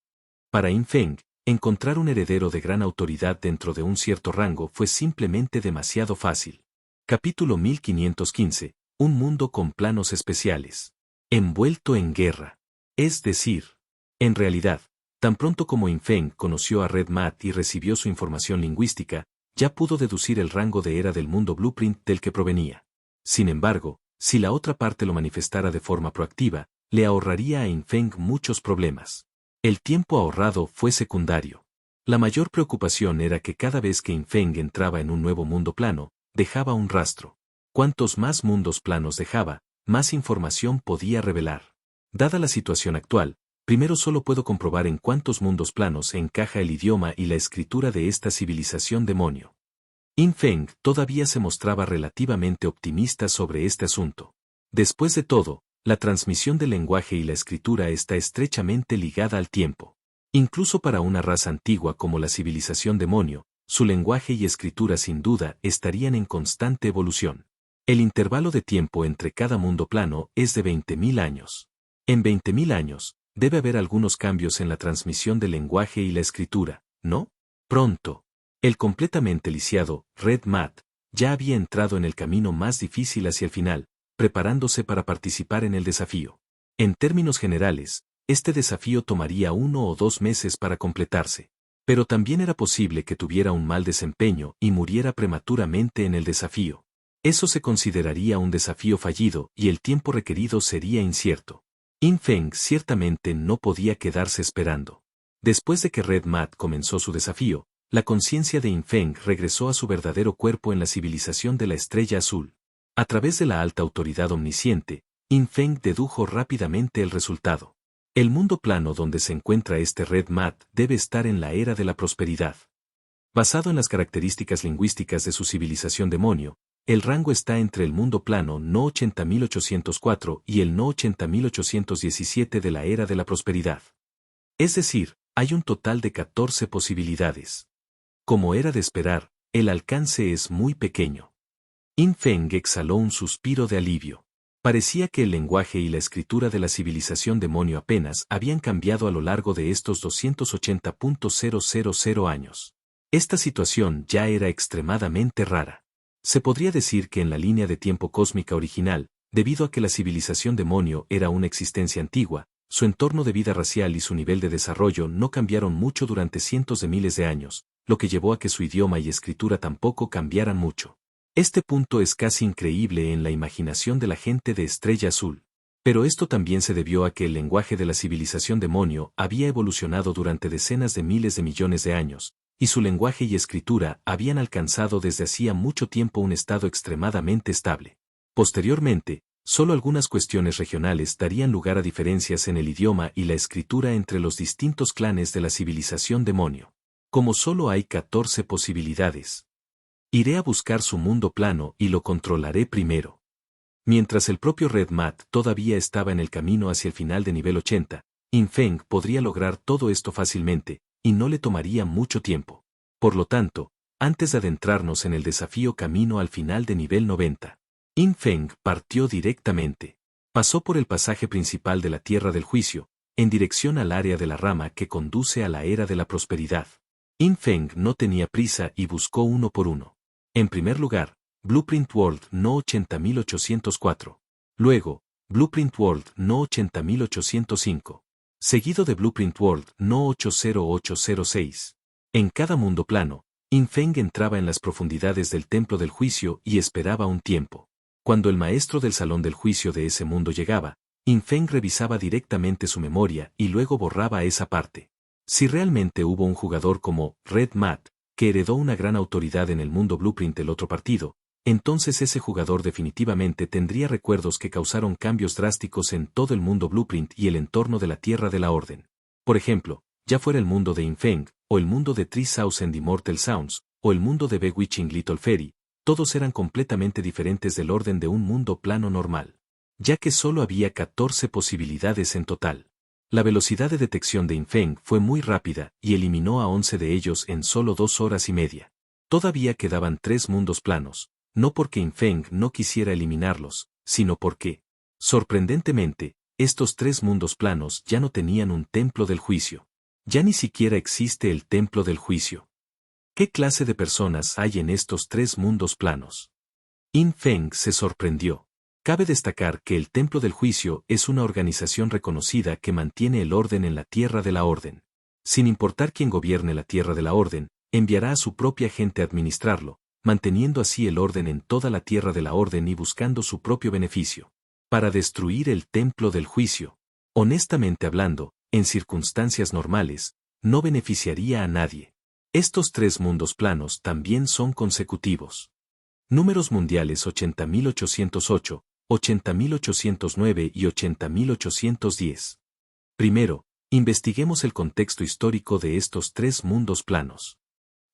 Para Yin Feng, encontrar un heredero de gran autoridad dentro de un cierto rango fue simplemente demasiado fácil. Capítulo 1515. Un mundo con planos especiales. Envuelto en guerra. Es decir, en realidad, tan pronto como Yin Feng conoció a Red Matt y recibió su información lingüística, ya pudo deducir el rango de era del mundo Blueprint del que provenía. Sin embargo, si la otra parte lo manifestara de forma proactiva, le ahorraría a Yin Feng muchos problemas. El tiempo ahorrado fue secundario. La mayor preocupación era que cada vez que Yin Feng entraba en un nuevo mundo plano, dejaba un rastro. Cuantos más mundos planos dejaba, más información podía revelar. Dada la situación actual, primero solo puedo comprobar en cuántos mundos planos encaja el idioma y la escritura de esta civilización demonio. Yin Feng todavía se mostraba relativamente optimista sobre este asunto. Después de todo, la transmisión del lenguaje y la escritura está estrechamente ligada al tiempo. Incluso para una raza antigua como la civilización demonio, su lenguaje y escritura sin duda estarían en constante evolución. El intervalo de tiempo entre cada mundo plano es de 20.000 años. En 20.000 años, debe haber algunos cambios en la transmisión del lenguaje y la escritura, ¿no? Pronto. El completamente lisiado, Red Matt, ya había entrado en el camino más difícil hacia el final, preparándose para participar en el desafío. En términos generales, este desafío tomaría 1 o 2 meses para completarse. Pero también era posible que tuviera un mal desempeño y muriera prematuramente en el desafío. Eso se consideraría un desafío fallido y el tiempo requerido sería incierto. In Feng ciertamente no podía quedarse esperando. Después de que Red Matt comenzó su desafío, la conciencia de In Feng regresó a su verdadero cuerpo en la civilización de la Estrella Azul. A través de la alta autoridad omnisciente, In Feng dedujo rápidamente el resultado. El mundo plano donde se encuentra este Red Matt debe estar en la era de la prosperidad. Basado en las características lingüísticas de su civilización demonio, el rango está entre el mundo plano no 80.804 y el no 80.817 de la era de la prosperidad. Es decir, hay un total de 14 posibilidades. Como era de esperar, el alcance es muy pequeño. In Feng exhaló un suspiro de alivio. Parecía que el lenguaje y la escritura de la civilización demonio apenas habían cambiado a lo largo de estos 280.000 años. Esta situación ya era extremadamente rara. Se podría decir que en la línea de tiempo cósmica original, debido a que la civilización demonio era una existencia antigua, su entorno de vida racial y su nivel de desarrollo no cambiaron mucho durante cientos de miles de años, lo que llevó a que su idioma y escritura tampoco cambiaran mucho. Este punto es casi increíble en la imaginación de la gente de Estrella Azul. Pero esto también se debió a que el lenguaje de la civilización demonio había evolucionado durante decenas de miles de millones de años, y su lenguaje y escritura habían alcanzado desde hacía mucho tiempo un estado extremadamente estable. Posteriormente, solo algunas cuestiones regionales darían lugar a diferencias en el idioma y la escritura entre los distintos clanes de la civilización demonio. Como solo hay 14 posibilidades, iré a buscar su mundo plano y lo controlaré primero. Mientras el propio Red Matt todavía estaba en el camino hacia el final de nivel 80, In Feng podría lograr todo esto fácilmente, y no le tomaría mucho tiempo. Por lo tanto, antes de adentrarnos en el desafío camino al final de nivel 90, In Feng partió directamente. Pasó por el pasaje principal de la Tierra del Juicio, en dirección al área de la rama que conduce a la era de la prosperidad. In Feng no tenía prisa y buscó uno por uno. En primer lugar, Blueprint World no 80.804. Luego, Blueprint World no 80.805. Seguido de Blueprint World no 80806. En cada mundo plano, In Feng entraba en las profundidades del Templo del Juicio y esperaba un tiempo. Cuando el maestro del Salón del Juicio de ese mundo llegaba, In Feng revisaba directamente su memoria y luego borraba esa parte. Si realmente hubo un jugador como Red Matt, que heredó una gran autoridad en el mundo Blueprint del otro partido, entonces ese jugador definitivamente tendría recuerdos que causaron cambios drásticos en todo el mundo Blueprint y el entorno de la Tierra de la Orden. Por ejemplo, ya fuera el mundo de In Feng, o el mundo de 3000 Immortal Sounds, o el mundo de Bewitching Little Fairy, todos eran completamente diferentes del orden de un mundo plano normal. Ya que solo había 14 posibilidades en total. La velocidad de detección de In Feng fue muy rápida y eliminó a 11 de ellos en solo 2 horas y media. Todavía quedaban 3 mundos planos, no porque In Feng no quisiera eliminarlos, sino porque, sorprendentemente, estos 3 mundos planos ya no tenían un templo del juicio. Ya ni siquiera existe el templo del juicio. ¿Qué clase de personas hay en estos 3 mundos planos? In Feng se sorprendió. Cabe destacar que el Templo del Juicio es una organización reconocida que mantiene el orden en la Tierra de la Orden. Sin importar quién gobierne la Tierra de la Orden, enviará a su propia gente a administrarlo, manteniendo así el orden en toda la Tierra de la Orden y buscando su propio beneficio. Para destruir el Templo del Juicio, honestamente hablando, en circunstancias normales, no beneficiaría a nadie. Estos 3 mundos planos también son consecutivos. Números mundiales 80.808, 80.809 y 80.810. Primero, investiguemos el contexto histórico de estos 3 mundos planos.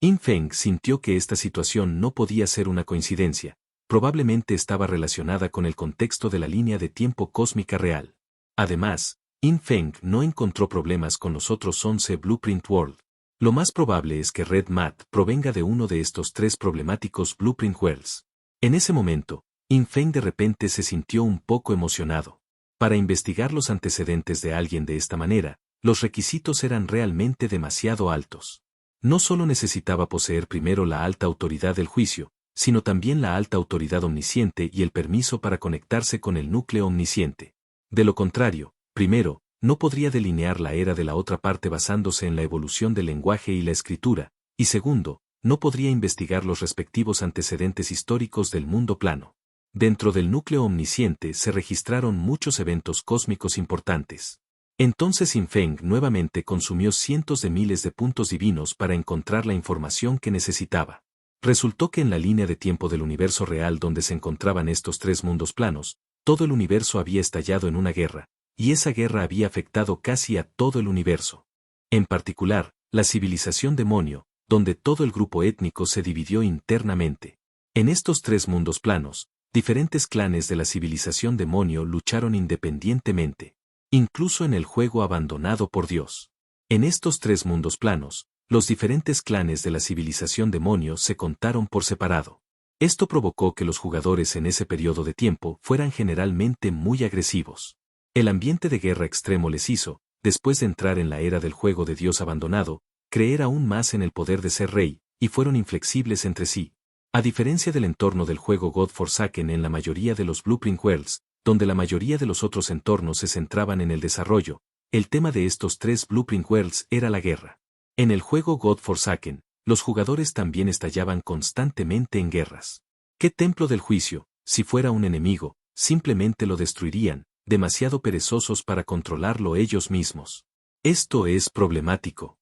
In Feng sintió que esta situación no podía ser una coincidencia, probablemente estaba relacionada con el contexto de la línea de tiempo cósmica real. Además, In Feng no encontró problemas con los otros 11 Blueprint World. Lo más probable es que Red Matt provenga de uno de estos tres problemáticos Blueprint Worlds. En ese momento, Infeng de repente se sintió un poco emocionado. Para investigar los antecedentes de alguien de esta manera, los requisitos eran realmente demasiado altos. No solo necesitaba poseer primero la alta autoridad del juicio, sino también la alta autoridad omnisciente y el permiso para conectarse con el núcleo omnisciente. De lo contrario, primero, no podría delinear la era de la otra parte basándose en la evolución del lenguaje y la escritura, y segundo, no podría investigar los respectivos antecedentes históricos del mundo plano. Dentro del núcleo omnisciente se registraron muchos eventos cósmicos importantes. Entonces Infeng nuevamente consumió cientos de miles de puntos divinos para encontrar la información que necesitaba. Resultó que en la línea de tiempo del universo real donde se encontraban estos tres mundos planos, todo el universo había estallado en una guerra, y esa guerra había afectado casi a todo el universo. En particular, la civilización demonio, donde todo el grupo étnico se dividió internamente. En estos tres mundos planos, diferentes clanes de la civilización demonio lucharon independientemente, incluso en el juego abandonado por Dios. En estos tres mundos planos, los diferentes clanes de la civilización demonio se contaron por separado. Esto provocó que los jugadores en ese periodo de tiempo fueran generalmente muy agresivos. El ambiente de guerra extremo les hizo, después de entrar en la era del juego de Dios abandonado, creer aún más en el poder de ser rey, y fueron inflexibles entre sí. A diferencia del entorno del juego God Forsaken en la mayoría de los Blueprint Worlds, donde la mayoría de los otros entornos se centraban en el desarrollo, el tema de estos tres Blueprint Worlds era la guerra. En el juego God Forsaken, los jugadores también estallaban constantemente en guerras. ¿Qué templo del juicio, si fuera un enemigo, simplemente lo destruirían, demasiado perezosos para controlarlo ellos mismos? Esto es problemático.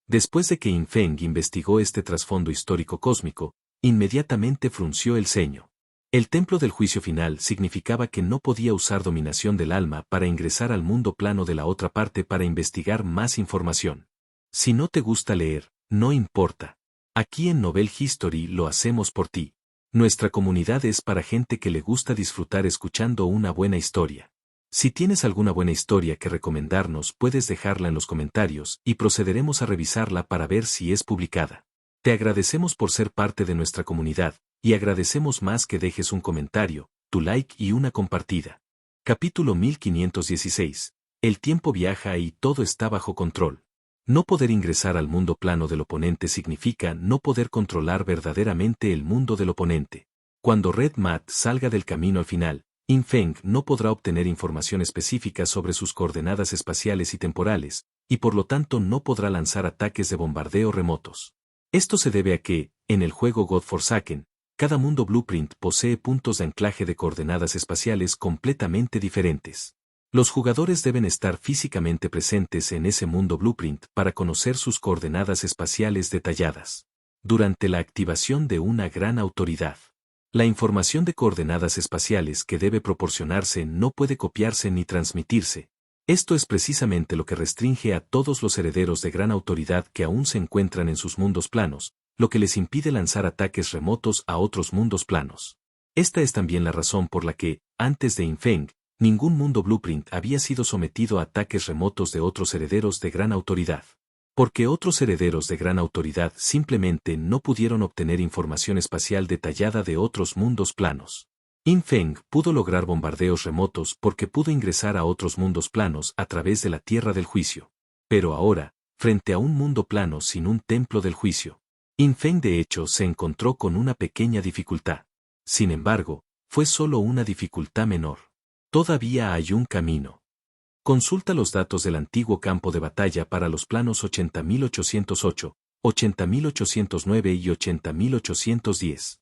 Después de que Infeng investigó este trasfondo histórico cósmico, inmediatamente frunció el ceño. El templo del juicio final significaba que no podía usar dominación del alma para ingresar al mundo plano de la otra parte para investigar más información. Si no te gusta leer, no importa. Aquí en Novel History lo hacemos por ti. Nuestra comunidad es para gente que le gusta disfrutar escuchando una buena historia. Si tienes alguna buena historia que recomendarnos, puedes dejarla en los comentarios y procederemos a revisarla para ver si es publicada. Te agradecemos por ser parte de nuestra comunidad, y agradecemos más que dejes un comentario, tu like y una compartida. Capítulo 1516. El tiempo viaja y todo está bajo control. No poder ingresar al mundo plano del oponente significa no poder controlar verdaderamente el mundo del oponente. Cuando Red Matt salga del camino al final, Infeng no podrá obtener información específica sobre sus coordenadas espaciales y temporales, y por lo tanto no podrá lanzar ataques de bombardeo remotos. Esto se debe a que, en el juego God Forsaken, cada mundo Blueprint posee puntos de anclaje de coordenadas espaciales completamente diferentes. Los jugadores deben estar físicamente presentes en ese mundo Blueprint para conocer sus coordenadas espaciales detalladas. Durante la activación de una gran autoridad, la información de coordenadas espaciales que debe proporcionarse no puede copiarse ni transmitirse. Esto es precisamente lo que restringe a todos los herederos de gran autoridad que aún se encuentran en sus mundos planos, lo que les impide lanzar ataques remotos a otros mundos planos. Esta es también la razón por la que, antes de Infeng, ningún mundo Blueprint había sido sometido a ataques remotos de otros herederos de gran autoridad. Porque otros herederos de gran autoridad simplemente no pudieron obtener información espacial detallada de otros mundos planos. Infeng pudo lograr bombardeos remotos porque pudo ingresar a otros mundos planos a través de la Tierra del Juicio. Pero ahora, frente a un mundo plano sin un templo del juicio, Infeng de hecho se encontró con una pequeña dificultad. Sin embargo, fue solo una dificultad menor. Todavía hay un camino. Consulta los datos del antiguo campo de batalla para los planos 80.808, 80.809 y 80.810.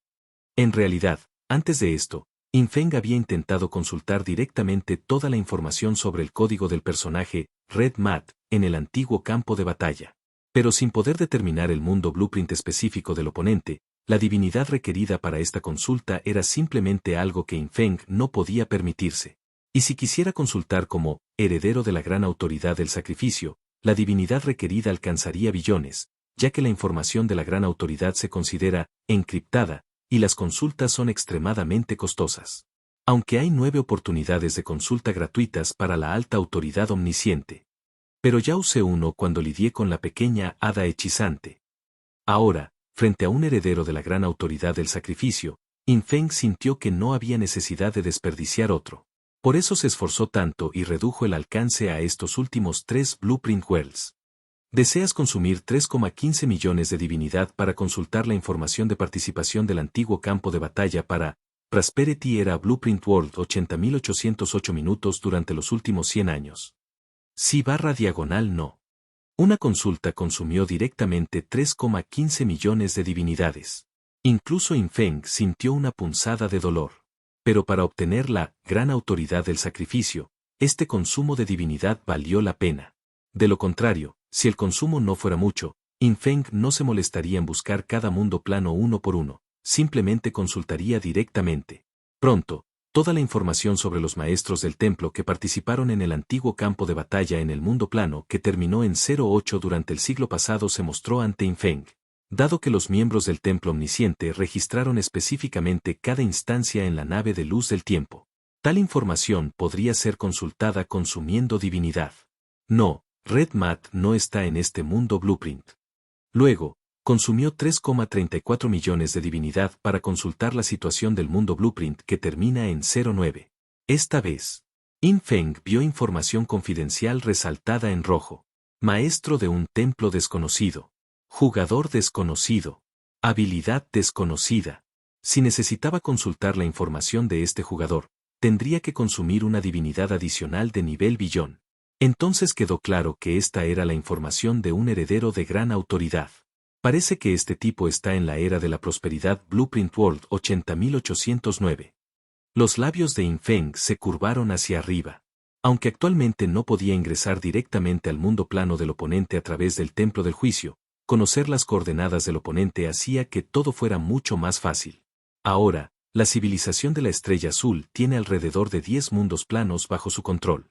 En realidad, antes de esto, Infeng había intentado consultar directamente toda la información sobre el código del personaje, Red Matt, en el antiguo campo de batalla. Pero sin poder determinar el mundo Blueprint específico del oponente, la divinidad requerida para esta consulta era simplemente algo que Infeng no podía permitirse. Y si quisiera consultar como heredero de la gran autoridad del sacrificio, la divinidad requerida alcanzaría billones, ya que la información de la gran autoridad se considera encriptada, y las consultas son extremadamente costosas. Aunque hay 9 oportunidades de consulta gratuitas para la alta autoridad omnisciente. pero ya usé uno cuando lidié con la pequeña hada hechizante. Ahora, frente a un heredero de la gran autoridad del sacrificio, Infeng sintió que no había necesidad de desperdiciar otro. Por eso se esforzó tanto y redujo el alcance a estos últimos 3 Blueprint Worlds. ¿Deseas consumir 3,15 millones de divinidad para consultar la información de participación del antiguo campo de batalla para Prosperity Era Blueprint World 80.808 minutos durante los últimos 100 años? Sí/no. Una consulta consumió directamente 3,15 millones de divinidades. Incluso Infeng sintió una punzada de dolor. Pero para obtener la gran autoridad del sacrificio, este consumo de divinidad valió la pena. De lo contrario, si el consumo no fuera mucho, Infeng no se molestaría en buscar cada mundo plano uno por uno, simplemente consultaría directamente. Pronto, toda la información sobre los maestros del templo que participaron en el antiguo campo de batalla en el mundo plano que terminó en 08 durante el siglo pasado se mostró ante Infeng. Dado que los miembros del templo omnisciente registraron específicamente cada instancia en la nave de luz del tiempo, tal información podría ser consultada consumiendo divinidad. No, Red Mat no está en este mundo Blueprint. Luego, consumió 3,34 millones de divinidad para consultar la situación del mundo Blueprint que termina en 09. Esta vez, Infeng vio información confidencial resaltada en rojo. Maestro de un templo desconocido. Jugador desconocido. Habilidad desconocida. Si necesitaba consultar la información de este jugador, tendría que consumir una divinidad adicional de nivel billón. Entonces quedó claro que esta era la información de un heredero de gran autoridad. Parece que este tipo está en la era de la prosperidad Blueprint World 80.809. Los labios de Infeng se curvaron hacia arriba. Aunque actualmente no podía ingresar directamente al mundo plano del oponente a través del templo del juicio, conocer las coordenadas del oponente hacía que todo fuera mucho más fácil. Ahora, la civilización de la Estrella Azul tiene alrededor de 10 mundos planos bajo su control.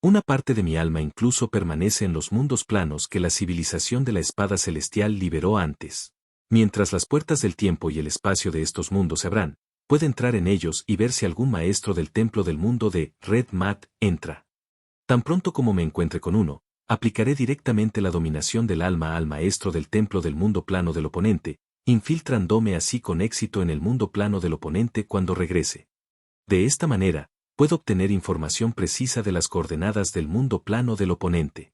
Una parte de mi alma incluso permanece en los mundos planos que la civilización de la Espada Celestial liberó antes. Mientras las puertas del tiempo y el espacio de estos mundos se abran, puede entrar en ellos y ver si algún maestro del templo del mundo de Red Mat entra. Tan pronto como me encuentre con uno, aplicaré directamente la dominación del alma al maestro del templo del mundo plano del oponente, infiltrándome así con éxito en el mundo plano del oponente cuando regrese. De esta manera, puedo obtener información precisa de las coordenadas del mundo plano del oponente.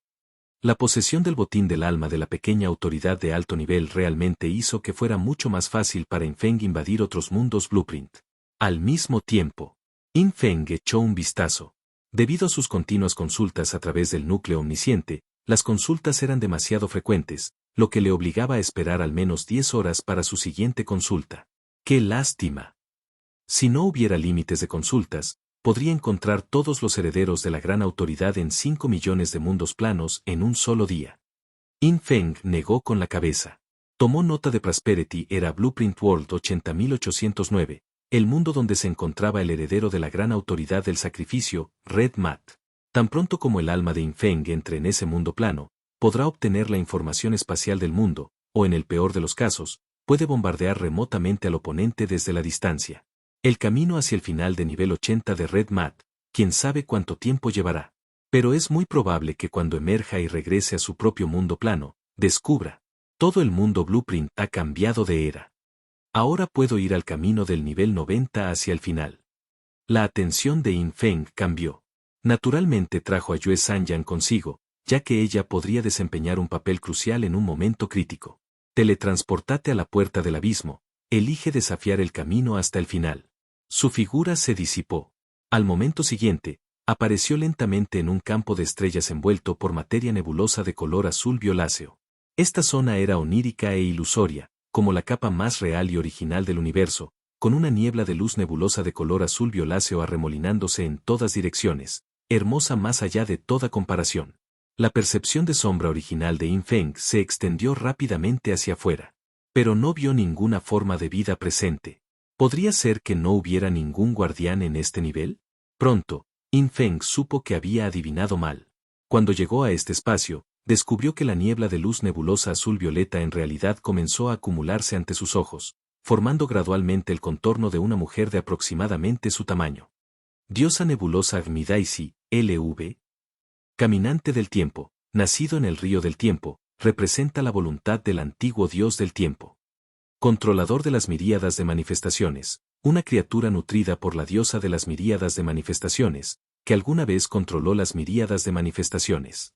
La posesión del botín del alma de la pequeña autoridad de alto nivel realmente hizo que fuera mucho más fácil para Infeng invadir otros mundos Blueprint. Al mismo tiempo, Infeng echó un vistazo. Debido a sus continuas consultas a través del núcleo omnisciente, las consultas eran demasiado frecuentes, lo que le obligaba a esperar al menos 10 horas para su siguiente consulta. ¡Qué lástima! Si no hubiera límites de consultas, podría encontrar todos los herederos de la gran autoridad en 5 millones de mundos planos en un solo día. Infeng negó con la cabeza. Tomó nota de Prosperity Era Blueprint World 80.809, el mundo donde se encontraba el heredero de la gran autoridad del sacrificio, Red Mat. Tan pronto como el alma de Infeng entre en ese mundo plano, podrá obtener la información espacial del mundo, o en el peor de los casos, puede bombardear remotamente al oponente desde la distancia. El camino hacia el final de nivel 80 de Red Mat, quién sabe cuánto tiempo llevará. Pero es muy probable que cuando emerja y regrese a su propio mundo plano, descubra. Todo el mundo Blueprint ha cambiado de era. Ahora puedo ir al camino del nivel 90 hacia el final. La atención de Infeng cambió. Naturalmente trajo a Yue Sanyan consigo, ya que ella podría desempeñar un papel crucial en un momento crítico. Teletransportate a la puerta del abismo, elige desafiar el camino hasta el final. Su figura se disipó. Al momento siguiente, apareció lentamente en un campo de estrellas envuelto por materia nebulosa de color azul violáceo. Esta zona era onírica e ilusoria, como la capa más real y original del universo, con una niebla de luz nebulosa de color azul violáceo arremolinándose en todas direcciones, hermosa más allá de toda comparación. La percepción de sombra original de Infeng se extendió rápidamente hacia afuera. Pero no vio ninguna forma de vida presente. ¿Podría ser que no hubiera ningún guardián en este nivel? Pronto, Infeng supo que había adivinado mal. Cuando llegó a este espacio, descubrió que la niebla de luz nebulosa azul-violeta en realidad comenzó a acumularse ante sus ojos, formando gradualmente el contorno de una mujer de aproximadamente su tamaño. Diosa nebulosa Agmidaisi, LV. Caminante del tiempo, nacido en el río del tiempo, representa la voluntad del antiguo dios del tiempo. Controlador de las miríadas de manifestaciones, una criatura nutrida por la diosa de las miríadas de manifestaciones, que alguna vez controló las miríadas de manifestaciones.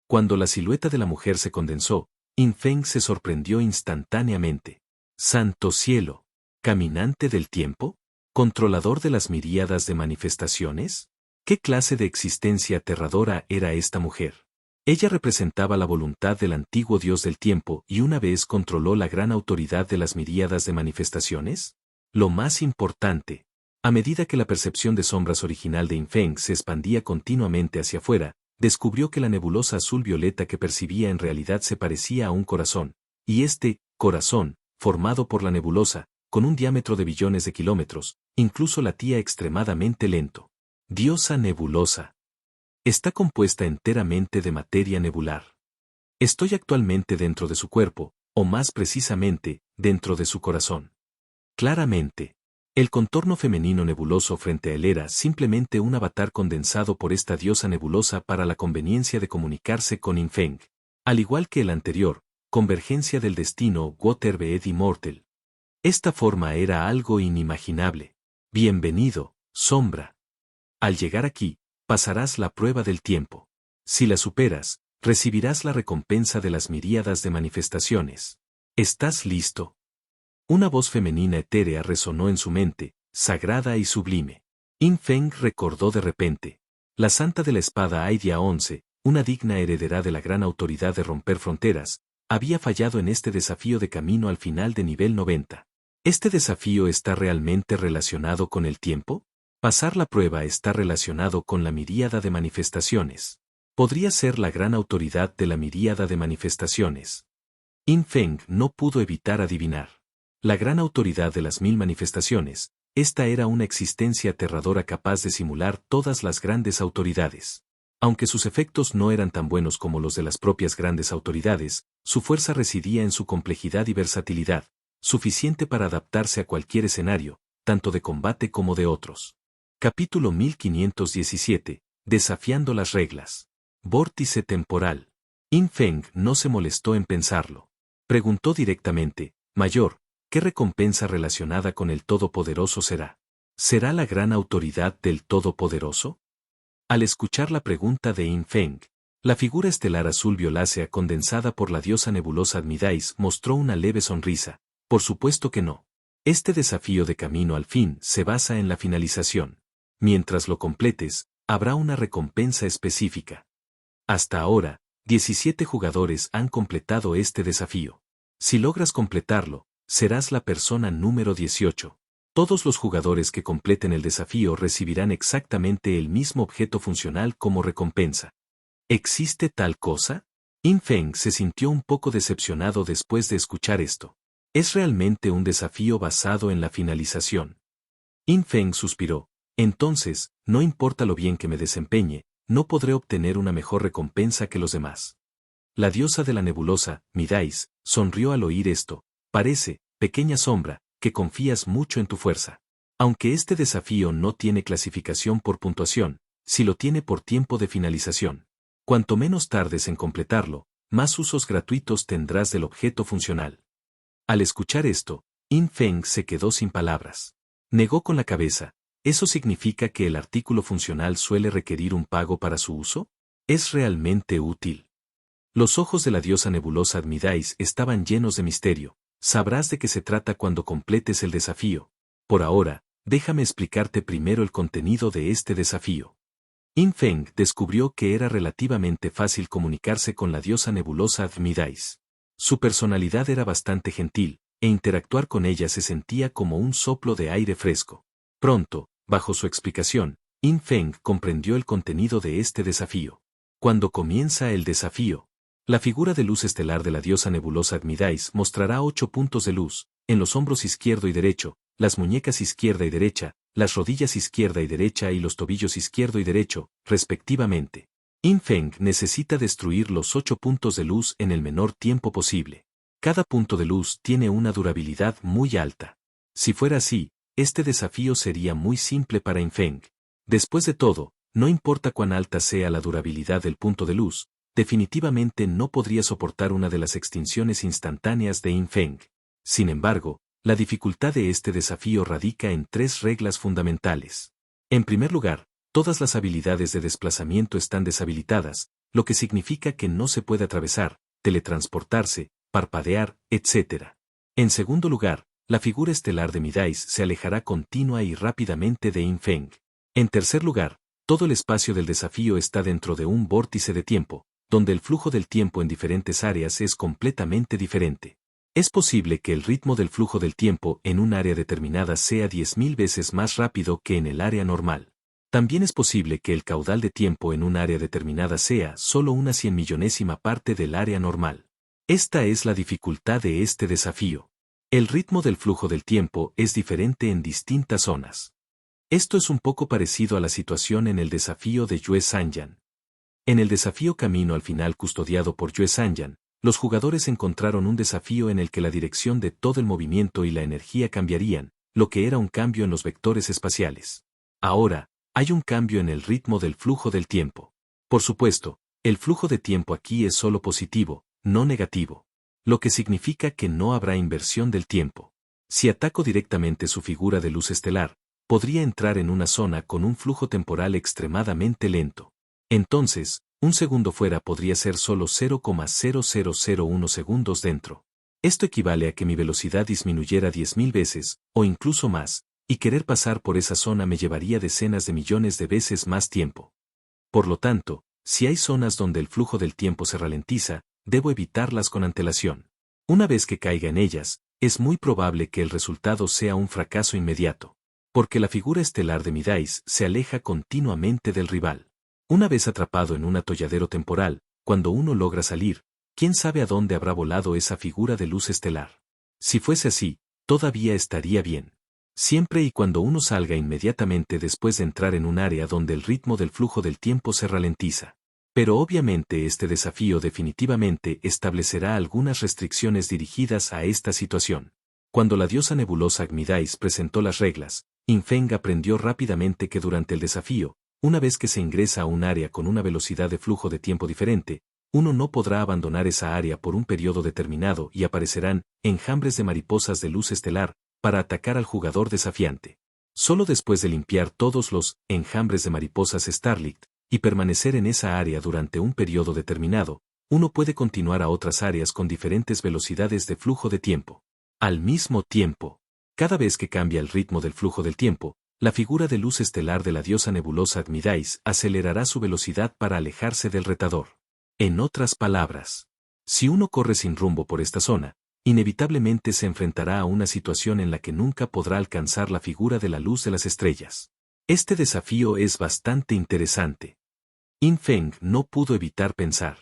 Cuando la silueta de la mujer se condensó, Yin Feng se sorprendió instantáneamente. ¡Santo cielo! ¿Caminante del tiempo? ¿Controlador de las miríadas de manifestaciones? ¿Qué clase de existencia aterradora era esta mujer? Ella representaba la voluntad del antiguo dios del tiempo y una vez controló la gran autoridad de las miríadas de manifestaciones. Lo más importante, a medida que la percepción de sombras original de Yin Feng se expandía continuamente hacia afuera, descubrió que la nebulosa azul-violeta que percibía en realidad se parecía a un corazón, y este corazón, formado por la nebulosa, con un diámetro de billones de kilómetros, incluso latía extremadamente lento. Diosa nebulosa. Está compuesta enteramente de materia nebular. Estoy actualmente dentro de su cuerpo, o más precisamente, dentro de su corazón. Claramente, el contorno femenino nebuloso frente a él era simplemente un avatar condensado por esta diosa nebulosa para la conveniencia de comunicarse con Yin Feng. Al igual que el anterior, convergencia del destino Water Beed Immortal. Esta forma era algo inimaginable. Bienvenido, sombra. Al llegar aquí, pasarás la prueba del tiempo. Si la superas, recibirás la recompensa de las miríadas de manifestaciones. ¿Estás listo? Una voz femenina etérea resonó en su mente, sagrada y sublime. Yin Feng recordó de repente. La santa de la espada Aidia 11, una digna heredera de la gran autoridad de romper fronteras, había fallado en este desafío de camino al final de nivel 90. ¿Este desafío está realmente relacionado con el tiempo? Pasar la prueba está relacionado con la miríada de manifestaciones. Podría ser la gran autoridad de la miríada de manifestaciones. Yin Feng no pudo evitar adivinar. La gran autoridad de las 1000 manifestaciones, esta era una existencia aterradora capaz de simular todas las grandes autoridades. Aunque sus efectos no eran tan buenos como los de las propias grandes autoridades, su fuerza residía en su complejidad y versatilidad, suficiente para adaptarse a cualquier escenario, tanto de combate como de otros. Capítulo 1517. Desafiando las reglas. Vórtice temporal. Yin Feng no se molestó en pensarlo. Preguntó directamente, Mayor, ¿qué recompensa relacionada con el Todopoderoso será? ¿Será la gran autoridad del Todopoderoso? Al escuchar la pregunta de Yin Feng, la figura estelar azul violácea condensada por la diosa nebulosa Admidais mostró una leve sonrisa. Por supuesto que no. Este desafío de camino al fin se basa en la finalización. Mientras lo completes, habrá una recompensa específica. Hasta ahora, 17 jugadores han completado este desafío. Si logras completarlo, serás la persona número 18. Todos los jugadores que completen el desafío recibirán exactamente el mismo objeto funcional como recompensa. ¿Existe tal cosa? Yin Feng se sintió un poco decepcionado después de escuchar esto. Es realmente un desafío basado en la finalización. Yin Feng suspiró. Entonces, no importa lo bien que me desempeñe, no podré obtener una mejor recompensa que los demás. La diosa de la nebulosa, Midais, sonrió al oír esto. Parece, pequeña sombra, que confías mucho en tu fuerza. Aunque este desafío no tiene clasificación por puntuación, sí lo tiene por tiempo de finalización. Cuanto menos tardes en completarlo, más usos gratuitos tendrás del objeto funcional. Al escuchar esto, Yin Feng se quedó sin palabras. Negó con la cabeza. ¿Eso significa que el artículo funcional suele requerir un pago para su uso? ¿Es realmente útil? Los ojos de la diosa nebulosa Admidais estaban llenos de misterio. Sabrás de qué se trata cuando completes el desafío. Por ahora, déjame explicarte primero el contenido de este desafío. Yin Feng descubrió que era relativamente fácil comunicarse con la diosa nebulosa Admidais. Su personalidad era bastante gentil, e interactuar con ella se sentía como un soplo de aire fresco. Pronto, bajo su explicación, Yin Feng comprendió el contenido de este desafío. Cuando comienza el desafío, la figura de luz estelar de la diosa nebulosa Admidais mostrará 8 puntos de luz, en los hombros izquierdo y derecho, las muñecas izquierda y derecha, las rodillas izquierda y derecha y los tobillos izquierdo y derecho, respectivamente. Yin Feng necesita destruir los 8 puntos de luz en el menor tiempo posible. Cada punto de luz tiene una durabilidad muy alta. Si fuera así, este desafío sería muy simple para Yin Feng. Después de todo, no importa cuán alta sea la durabilidad del punto de luz, definitivamente no podría soportar una de las extinciones instantáneas de Yin Feng. Sin embargo, la dificultad de este desafío radica en 3 reglas fundamentales. En primer lugar, todas las habilidades de desplazamiento están deshabilitadas, lo que significa que no se puede atravesar, teletransportarse, parpadear, etc. En segundo lugar, la figura estelar de Midais se alejará continua y rápidamente de Yin Feng. En tercer lugar, todo el espacio del desafío está dentro de un vórtice de tiempo, donde el flujo del tiempo en diferentes áreas es completamente diferente. Es posible que el ritmo del flujo del tiempo en un área determinada sea 10.000 veces más rápido que en el área normal. También es posible que el caudal de tiempo en un área determinada sea solo una 100.000.000ª parte del área normal. Esta es la dificultad de este desafío. El ritmo del flujo del tiempo es diferente en distintas zonas. Esto es un poco parecido a la situación en el desafío de Yue Sanyan. En el desafío Camino al Final custodiado por Yue Sanyan, los jugadores encontraron un desafío en el que la dirección de todo el movimiento y la energía cambiarían, lo que era un cambio en los vectores espaciales. Ahora, hay un cambio en el ritmo del flujo del tiempo. Por supuesto, el flujo de tiempo aquí es solo positivo, no negativo, lo que significa que no habrá inversión del tiempo. Si ataco directamente su figura de luz estelar, podría entrar en una zona con un flujo temporal extremadamente lento. Entonces, un segundo fuera podría ser solo 0,0001 segundos dentro. Esto equivale a que mi velocidad disminuyera 10.000 veces, o incluso más, y querer pasar por esa zona me llevaría decenas de millones de veces más tiempo. Por lo tanto, si hay zonas donde el flujo del tiempo se ralentiza, debo evitarlas con antelación. Una vez que caiga en ellas, es muy probable que el resultado sea un fracaso inmediato, porque la figura estelar de Midais se aleja continuamente del rival. Una vez atrapado en un atolladero temporal, cuando uno logra salir, ¿quién sabe a dónde habrá volado esa figura de luz estelar? Si fuese así, todavía estaría bien. Siempre y cuando uno salga inmediatamente después de entrar en un área donde el ritmo del flujo del tiempo se ralentiza. Pero obviamente este desafío definitivamente establecerá algunas restricciones dirigidas a esta situación. Cuando la diosa nebulosa Midais presentó las reglas, Yin Feng aprendió rápidamente que durante el desafío, una vez que se ingresa a un área con una velocidad de flujo de tiempo diferente, uno no podrá abandonar esa área por un periodo determinado y aparecerán enjambres de mariposas de luz estelar para atacar al jugador desafiante. Solo después de limpiar todos los enjambres de mariposas Starlight y permanecer en esa área durante un periodo determinado, uno puede continuar a otras áreas con diferentes velocidades de flujo de tiempo. Al mismo tiempo, cada vez que cambia el ritmo del flujo del tiempo, la figura de luz estelar de la diosa nebulosa Midais acelerará su velocidad para alejarse del retador. En otras palabras, si uno corre sin rumbo por esta zona, inevitablemente se enfrentará a una situación en la que nunca podrá alcanzar la figura de la luz de las estrellas. Este desafío es bastante interesante. Yin Feng no pudo evitar pensar.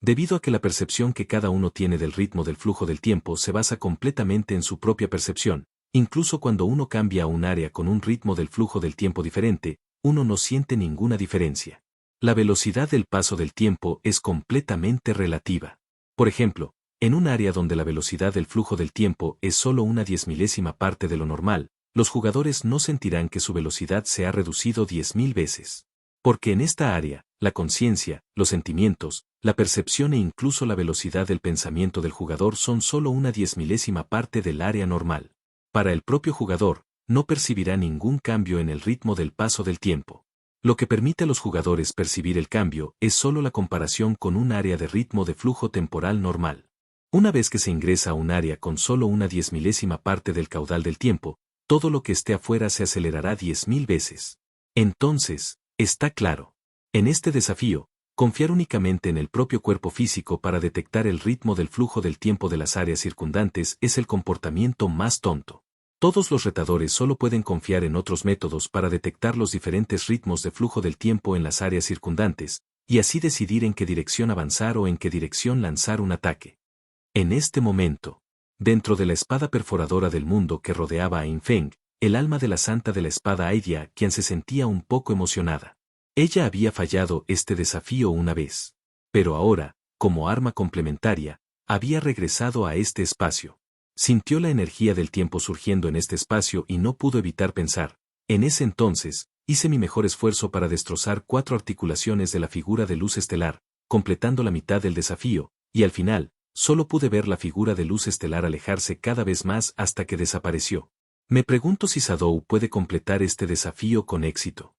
Debido a que la percepción que cada uno tiene del ritmo del flujo del tiempo se basa completamente en su propia percepción, incluso cuando uno cambia a un área con un ritmo del flujo del tiempo diferente, uno no siente ninguna diferencia. La velocidad del paso del tiempo es completamente relativa. Por ejemplo, en un área donde la velocidad del flujo del tiempo es solo una 10.000ª parte de lo normal, los jugadores no sentirán que su velocidad se ha reducido 10.000 veces. Porque en esta área, la conciencia, los sentimientos, la percepción e incluso la velocidad del pensamiento del jugador son solo una 10.000ª parte del área normal. Para el propio jugador, no percibirá ningún cambio en el ritmo del paso del tiempo. Lo que permite a los jugadores percibir el cambio es solo la comparación con un área de ritmo de flujo temporal normal. Una vez que se ingresa a un área con solo una 10.000ª parte del caudal del tiempo, todo lo que esté afuera se acelerará 10.000 veces. Entonces, está claro. En este desafío, confiar únicamente en el propio cuerpo físico para detectar el ritmo del flujo del tiempo de las áreas circundantes es el comportamiento más tonto. Todos los retadores solo pueden confiar en otros métodos para detectar los diferentes ritmos de flujo del tiempo en las áreas circundantes, y así decidir en qué dirección avanzar o en qué dirección lanzar un ataque. En este momento, dentro de la espada perforadora del mundo que rodeaba a Yin Feng, el alma de la santa de la espada Aidia, quien se sentía un poco emocionada. Ella había fallado este desafío una vez. Pero ahora, como arma complementaria, había regresado a este espacio. Sintió la energía del tiempo surgiendo en este espacio y no pudo evitar pensar, en ese entonces, hice mi mejor esfuerzo para destrozar 4 articulaciones de la figura de luz estelar, completando la mitad del desafío, y al final, solo pude ver la figura de luz estelar alejarse cada vez más hasta que desapareció. Me pregunto si Shadow puede completar este desafío con éxito.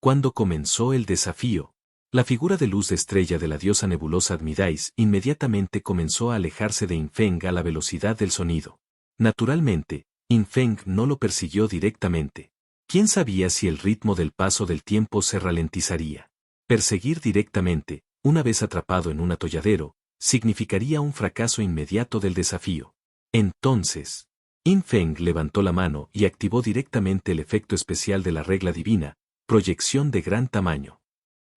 Cuando comenzó el desafío, la figura de luz de estrella de la diosa nebulosa Admidais inmediatamente comenzó a alejarse de Infeng a la velocidad del sonido. Naturalmente, Infeng no lo persiguió directamente. ¿Quién sabía si el ritmo del paso del tiempo se ralentizaría? Perseguir directamente, una vez atrapado en un atolladero, significaría un fracaso inmediato del desafío. Entonces, Infeng levantó la mano y activó directamente el efecto especial de la regla divina, proyección de gran tamaño.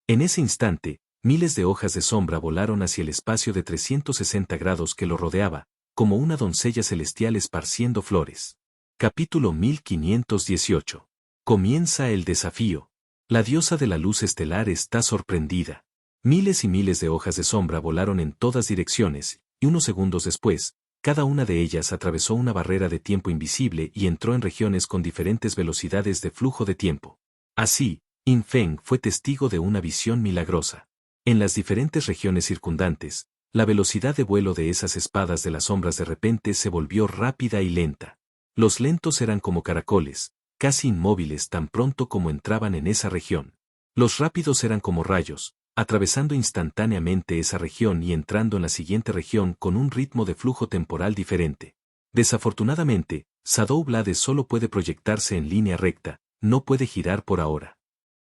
En ese instante, miles de hojas de sombra volaron hacia el espacio de 360 grados que lo rodeaba, como una doncella celestial esparciendo flores. Capítulo 1518. Comienza el desafío. La diosa de la luz estelar está sorprendida. Miles y miles de hojas de sombra volaron en todas direcciones, y unos segundos después, cada una de ellas atravesó una barrera de tiempo invisible y entró en regiones con diferentes velocidades de flujo de tiempo. Así, Infeng fue testigo de una visión milagrosa. En las diferentes regiones circundantes, la velocidad de vuelo de esas espadas de las sombras de repente se volvió rápida y lenta. Los lentos eran como caracoles, casi inmóviles tan pronto como entraban en esa región. Los rápidos eran como rayos, atravesando instantáneamente esa región y entrando en la siguiente región con un ritmo de flujo temporal diferente. Desafortunadamente, Shadow Blade solo puede proyectarse en línea recta, no puede girar por ahora.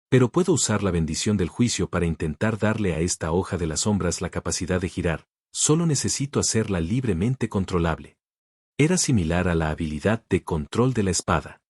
Pero puedo usar la bendición del juicio para intentar darle a esta hoja de las sombras la capacidad de girar, solo necesito hacerla libremente controlable. Era similar a la habilidad de control de la espada.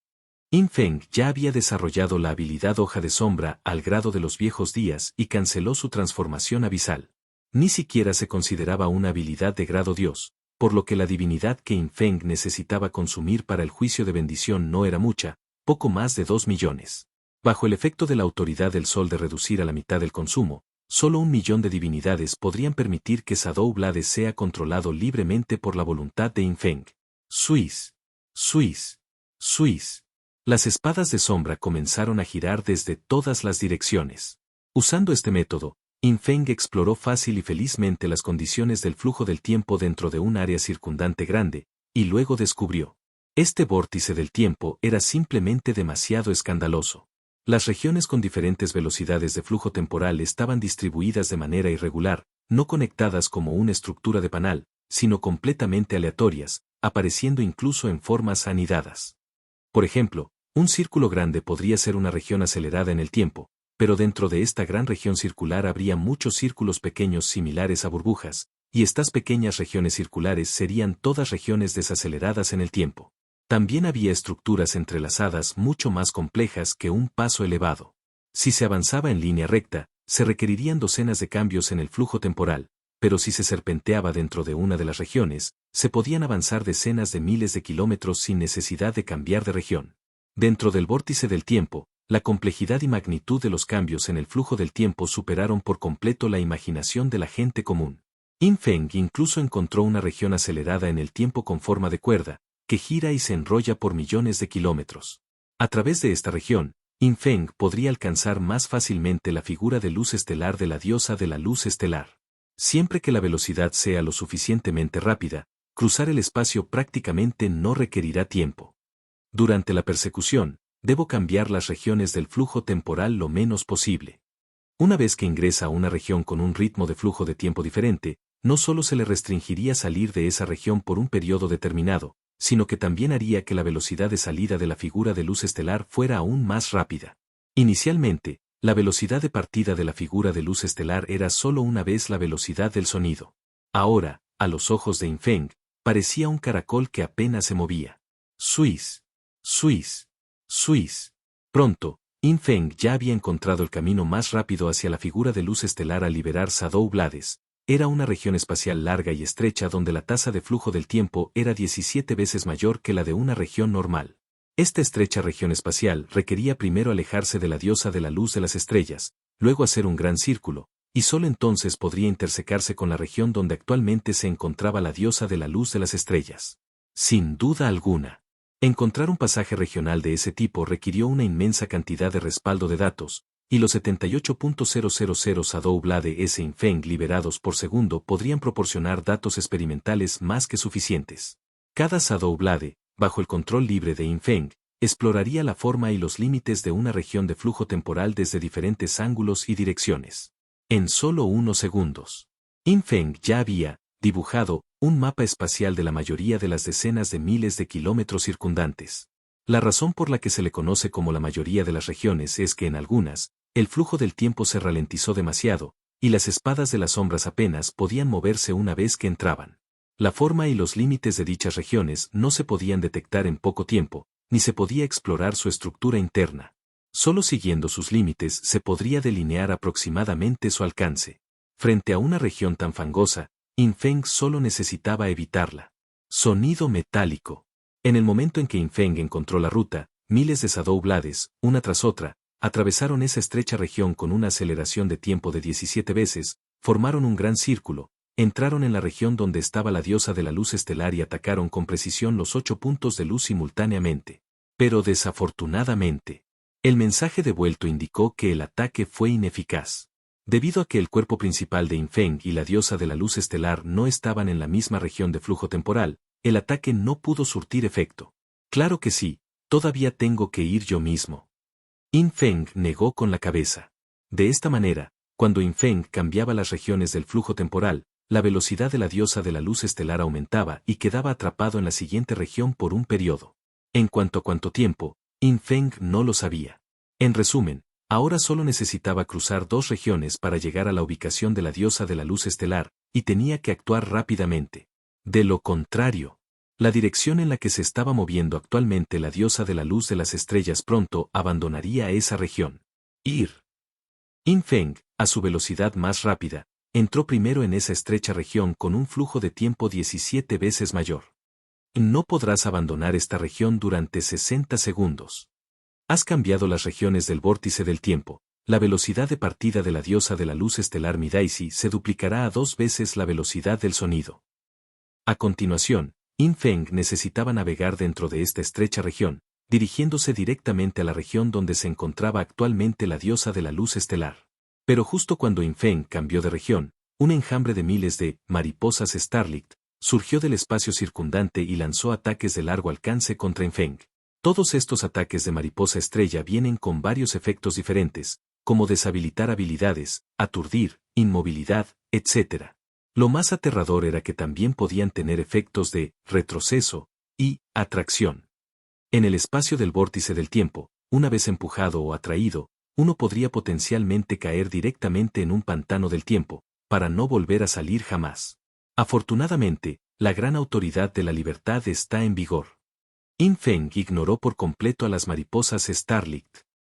Infeng ya había desarrollado la habilidad hoja de sombra al grado de los viejos días y canceló su transformación abisal. Ni siquiera se consideraba una habilidad de grado Dios, por lo que la divinidad que Infeng necesitaba consumir para el juicio de bendición no era mucha, poco más de 2 millones. Bajo el efecto de la autoridad del sol de reducir a la mitad el consumo, solo 1 millón de divinidades podrían permitir que Shadow Blade sea controlado libremente por la voluntad de Infeng. Suiz. Suiz. Suiz. Las espadas de sombra comenzaron a girar desde todas las direcciones. Usando este método, Infeng exploró fácil y felizmente las condiciones del flujo del tiempo dentro de un área circundante grande, y luego descubrió. Este vórtice del tiempo era simplemente demasiado escandaloso. Las regiones con diferentes velocidades de flujo temporal estaban distribuidas de manera irregular, no conectadas como una estructura de panal, sino completamente aleatorias, apareciendo incluso en formas anidadas. Por ejemplo, un círculo grande podría ser una región acelerada en el tiempo, pero dentro de esta gran región circular habría muchos círculos pequeños similares a burbujas, y estas pequeñas regiones circulares serían todas regiones desaceleradas en el tiempo. También había estructuras entrelazadas mucho más complejas que un paso elevado. Si se avanzaba en línea recta, se requerirían docenas de cambios en el flujo temporal, pero si se serpenteaba dentro de una de las regiones, se podían avanzar decenas de miles de kilómetros sin necesidad de cambiar de región. Dentro del vórtice del tiempo, la complejidad y magnitud de los cambios en el flujo del tiempo superaron por completo la imaginación de la gente común. Infeng incluso encontró una región acelerada en el tiempo con forma de cuerda, que gira y se enrolla por millones de kilómetros. A través de esta región, Infeng podría alcanzar más fácilmente la figura de luz estelar de la diosa de la luz estelar. Siempre que la velocidad sea lo suficientemente rápida, cruzar el espacio prácticamente no requerirá tiempo. Durante la persecución, debo cambiar las regiones del flujo temporal lo menos posible. Una vez que ingresa a una región con un ritmo de flujo de tiempo diferente, no solo se le restringiría salir de esa región por un periodo determinado, sino que también haría que la velocidad de salida de la figura de luz estelar fuera aún más rápida. Inicialmente, la velocidad de partida de la figura de luz estelar era solo una vez la velocidad del sonido. Ahora, a los ojos de Infeng, parecía un caracol que apenas se movía. Suiz. Suiz. Suiz. Pronto, Infeng ya había encontrado el camino más rápido hacia la figura de luz estelar al liberar Shadow Blades. Era una región espacial larga y estrecha donde la tasa de flujo del tiempo era 17 veces mayor que la de una región normal. Esta estrecha región espacial requería primero alejarse de la diosa de la luz de las estrellas, luego hacer un gran círculo, y solo entonces podría intersecarse con la región donde actualmente se encontraba la diosa de la luz de las estrellas. Sin duda alguna. Encontrar un pasaje regional de ese tipo requirió una inmensa cantidad de respaldo de datos, y los 78.000 Shadow Blade S Infeng liberados por segundo podrían proporcionar datos experimentales más que suficientes. Cada Shadow Blade, bajo el control libre de Infeng, exploraría la forma y los límites de una región de flujo temporal desde diferentes ángulos y direcciones. En solo unos segundos, Infeng ya había dibujado un mapa espacial de la mayoría de las decenas de miles de kilómetros circundantes. La razón por la que se le conoce como la mayoría de las regiones es que en algunas, el flujo del tiempo se ralentizó demasiado, y las espadas de las sombras apenas podían moverse una vez que entraban. La forma y los límites de dichas regiones no se podían detectar en poco tiempo, ni se podía explorar su estructura interna. Solo siguiendo sus límites se podría delinear aproximadamente su alcance. Frente a una región tan fangosa, Infeng solo necesitaba evitarla. Sonido metálico. En el momento en que Infeng encontró la ruta, miles de Shadow Blades, una tras otra, atravesaron esa estrecha región con una aceleración de tiempo de 17 veces, formaron un gran círculo, entraron en la región donde estaba la diosa de la luz estelar y atacaron con precisión los 8 puntos de luz simultáneamente. Pero desafortunadamente, el mensaje devuelto indicó que el ataque fue ineficaz. Debido a que el cuerpo principal de Infeng y la diosa de la luz estelar no estaban en la misma región de flujo temporal, el ataque no pudo surtir efecto. Claro que sí, todavía tengo que ir yo mismo. Infeng negó con la cabeza. De esta manera, cuando Infeng cambiaba las regiones del flujo temporal, la velocidad de la diosa de la luz estelar aumentaba y quedaba atrapado en la siguiente región por un periodo. En cuanto a cuánto tiempo, Infeng no lo sabía. En resumen, ahora solo necesitaba cruzar 2 regiones para llegar a la ubicación de la diosa de la luz estelar, y tenía que actuar rápidamente. De lo contrario, la dirección en la que se estaba moviendo actualmente la diosa de la luz de las estrellas pronto abandonaría esa región. Infeng, a su velocidad más rápida, entró primero en esa estrecha región con un flujo de tiempo 17 veces mayor. No podrás abandonar esta región durante 60 segundos. Has cambiado las regiones del vórtice del tiempo. La velocidad de partida de la diosa de la luz estelar Midaisi se duplicará a 2 veces la velocidad del sonido. A continuación, Infeng necesitaba navegar dentro de esta estrecha región, dirigiéndose directamente a la región donde se encontraba actualmente la diosa de la luz estelar. Pero justo cuando Infeng cambió de región, un enjambre de miles de mariposas Starlight surgió del espacio circundante y lanzó ataques de largo alcance contra Infeng. Todos estos ataques de mariposa estrella vienen con varios efectos diferentes, como deshabilitar habilidades, aturdir, inmovilidad, etc. Lo más aterrador era que también podían tener efectos de retroceso y atracción. En el espacio del vórtice del tiempo, una vez empujado o atraído, uno podría potencialmente caer directamente en un pantano del tiempo, para no volver a salir jamás. Afortunadamente, la gran autoridad de la libertad está en vigor. Infeng ignoró por completo a las mariposas Starlight.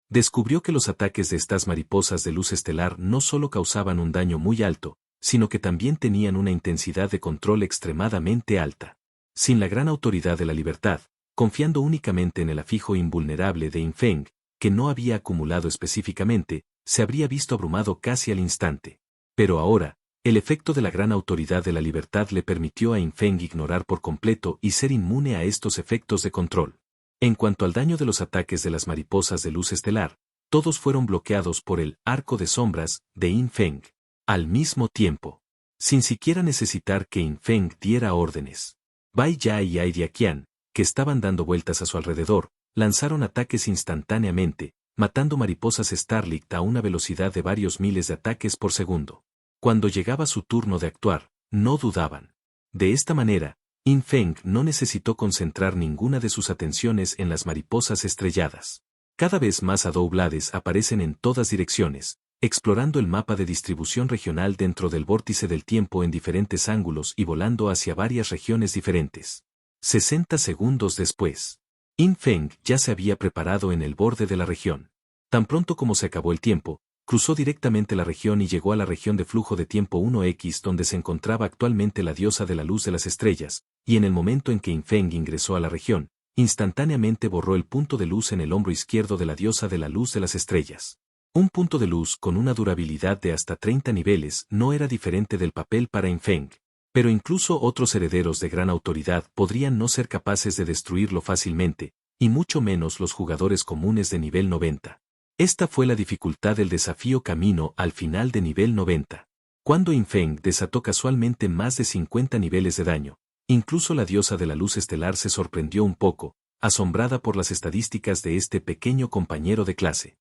Descubrió que los ataques de estas mariposas de luz estelar no solo causaban un daño muy alto, sino que también tenían una intensidad de control extremadamente alta. Sin la gran autoridad de la libertad, confiando únicamente en el afijo invulnerable de Infeng, que no había acumulado específicamente, se habría visto abrumado casi al instante. Pero ahora, el efecto de la gran autoridad de la libertad le permitió a Infeng ignorar por completo y ser inmune a estos efectos de control. En cuanto al daño de los ataques de las mariposas de luz estelar, todos fueron bloqueados por el arco de sombras de Infeng. Al mismo tiempo, sin siquiera necesitar que Infeng diera órdenes, Bai Ya y Aidia Qian, que estaban dando vueltas a su alrededor, lanzaron ataques instantáneamente, matando mariposas Starlight a una velocidad de varios miles de ataques por segundo. Cuando llegaba su turno de actuar, no dudaban. De esta manera, Infeng no necesitó concentrar ninguna de sus atenciones en las mariposas estrelladas. Cada vez más Shadow Blades aparecen en todas direcciones, explorando el mapa de distribución regional dentro del vórtice del tiempo en diferentes ángulos y volando hacia varias regiones diferentes. 60 segundos después, Infeng ya se había preparado en el borde de la región. Tan pronto como se acabó el tiempo, cruzó directamente la región y llegó a la región de flujo de tiempo 1X donde se encontraba actualmente la diosa de la luz de las estrellas, y en el momento en que Infeng ingresó a la región, instantáneamente borró el punto de luz en el hombro izquierdo de la diosa de la luz de las estrellas. Un punto de luz con una durabilidad de hasta 30 niveles no era diferente del papel para Infeng, pero incluso otros herederos de gran autoridad podrían no ser capaces de destruirlo fácilmente, y mucho menos los jugadores comunes de nivel 90. Esta fue la dificultad del desafío camino al final de nivel 90. Cuando Infeng desató casualmente más de 50 niveles de daño, incluso la diosa de la luz estelar se sorprendió un poco, asombrada por las estadísticas de este pequeño compañero de clase.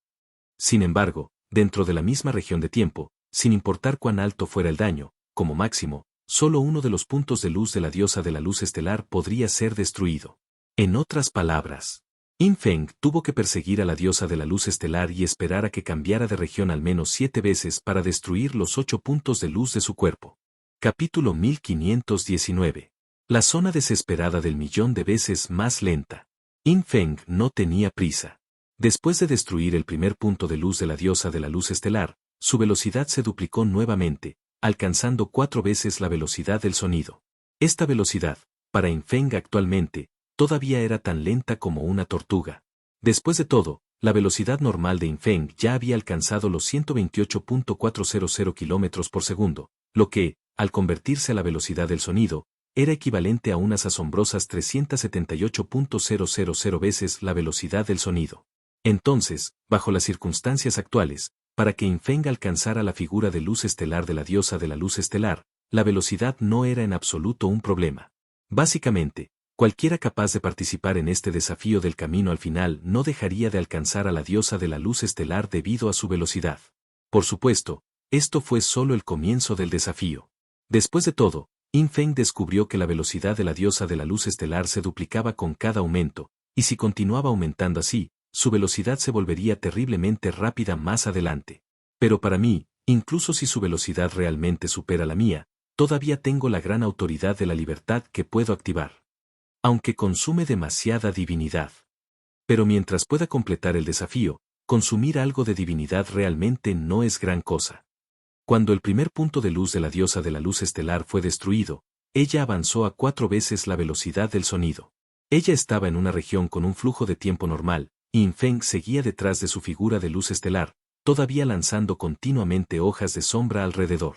Sin embargo, dentro de la misma región de tiempo, sin importar cuán alto fuera el daño, como máximo, solo uno de los puntos de luz de la diosa de la luz estelar podría ser destruido. En otras palabras, Infeng tuvo que perseguir a la diosa de la luz estelar y esperar a que cambiara de región al menos 7 veces para destruir los 8 puntos de luz de su cuerpo. Capítulo 1519. La zona desesperada del millón de veces más lenta. Infeng no tenía prisa. Después de destruir el primer punto de luz de la diosa de la luz estelar, su velocidad se duplicó nuevamente, alcanzando 4 veces la velocidad del sonido. Esta velocidad, para Infeng actualmente, todavía era tan lenta como una tortuga. Después de todo, la velocidad normal de Infeng ya había alcanzado los 128.400 km por segundo, lo que, al convertirse a la velocidad del sonido, era equivalente a unas asombrosas 378.000 veces la velocidad del sonido. Entonces, bajo las circunstancias actuales, para que Infeng alcanzara la figura de luz estelar de la diosa de la luz estelar, la velocidad no era en absoluto un problema. Básicamente, cualquiera capaz de participar en este desafío del camino al final no dejaría de alcanzar a la diosa de la luz estelar debido a su velocidad. Por supuesto, esto fue solo el comienzo del desafío. Después de todo, Infeng descubrió que la velocidad de la diosa de la luz estelar se duplicaba con cada aumento, y si continuaba aumentando así, su velocidad se volvería terriblemente rápida más adelante. Pero para mí, incluso si su velocidad realmente supera la mía, todavía tengo la gran autoridad de la libertad que puedo activar. Aunque consume demasiada divinidad. Pero mientras pueda completar el desafío, consumir algo de divinidad realmente no es gran cosa. Cuando el primer punto de luz de la diosa de la luz estelar fue destruido, ella avanzó a 4 veces la velocidad del sonido. Ella estaba en una región con un flujo de tiempo normal, y Infeng seguía detrás de su figura de luz estelar, todavía lanzando continuamente hojas de sombra alrededor.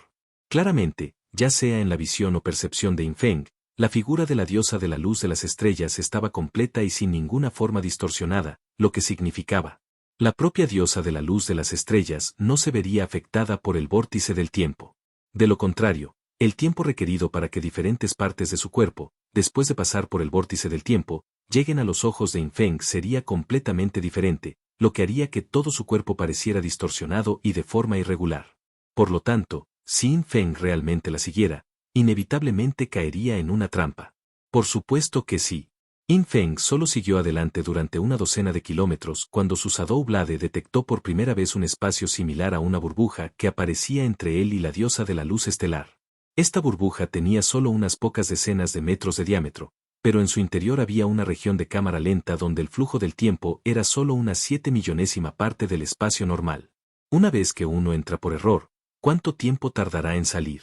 Claramente, ya sea en la visión o percepción de Infeng, la figura de la diosa de la luz de las estrellas estaba completa y sin ninguna forma distorsionada, lo que significaba: la propia diosa de la luz de las estrellas no se vería afectada por el vórtice del tiempo. De lo contrario, el tiempo requerido para que diferentes partes de su cuerpo, después de pasar por el vórtice del tiempo, lleguen a los ojos de Infeng sería completamente diferente, lo que haría que todo su cuerpo pareciera distorsionado y de forma irregular. Por lo tanto, si Infeng realmente la siguiera, inevitablemente caería en una trampa. Por supuesto que sí. Infeng solo siguió adelante durante una docena de kilómetros cuando su Shadow Blade detectó por primera vez un espacio similar a una burbuja que aparecía entre él y la diosa de la luz estelar. Esta burbuja tenía solo unas pocas decenas de metros de diámetro, pero en su interior había una región de cámara lenta donde el flujo del tiempo era solo una 7 millonésima parte del espacio normal. Una vez que uno entra por error, ¿cuánto tiempo tardará en salir?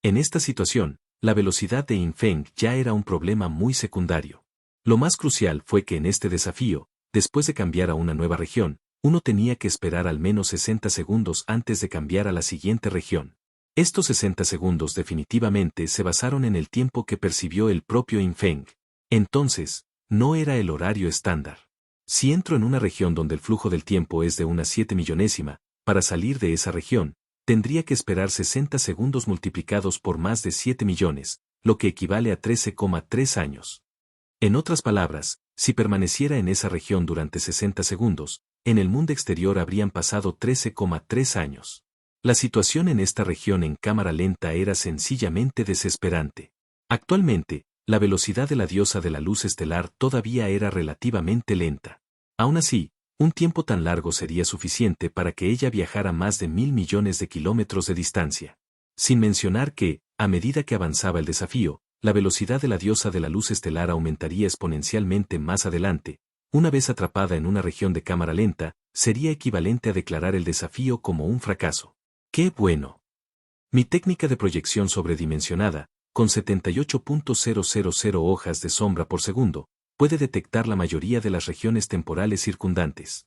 En esta situación, la velocidad de Infeng ya era un problema muy secundario. Lo más crucial fue que en este desafío, después de cambiar a una nueva región, uno tenía que esperar al menos 60 segundos antes de cambiar a la siguiente región. Estos 60 segundos definitivamente se basaron en el tiempo que percibió el propio Infeng. Entonces, no era el horario estándar. Si entro en una región donde el flujo del tiempo es de una 7 millonésima, para salir de esa región, tendría que esperar 60 segundos multiplicados por más de 7 millones, lo que equivale a 13,3 años. En otras palabras, si permaneciera en esa región durante 60 segundos, en el mundo exterior habrían pasado 13,3 años. La situación en esta región en cámara lenta era sencillamente desesperante. Actualmente, la velocidad de la diosa de la luz estelar todavía era relativamente lenta. Aún así, un tiempo tan largo sería suficiente para que ella viajara más de 1.000 millones de kilómetros de distancia. Sin mencionar que, a medida que avanzaba el desafío, la velocidad de la diosa de la luz estelar aumentaría exponencialmente más adelante. Una vez atrapada en una región de cámara lenta, sería equivalente a declarar el desafío como un fracaso. ¡Qué bueno! Mi técnica de proyección sobredimensionada, con 78.000 hojas de sombra por segundo, puede detectar la mayoría de las regiones temporales circundantes.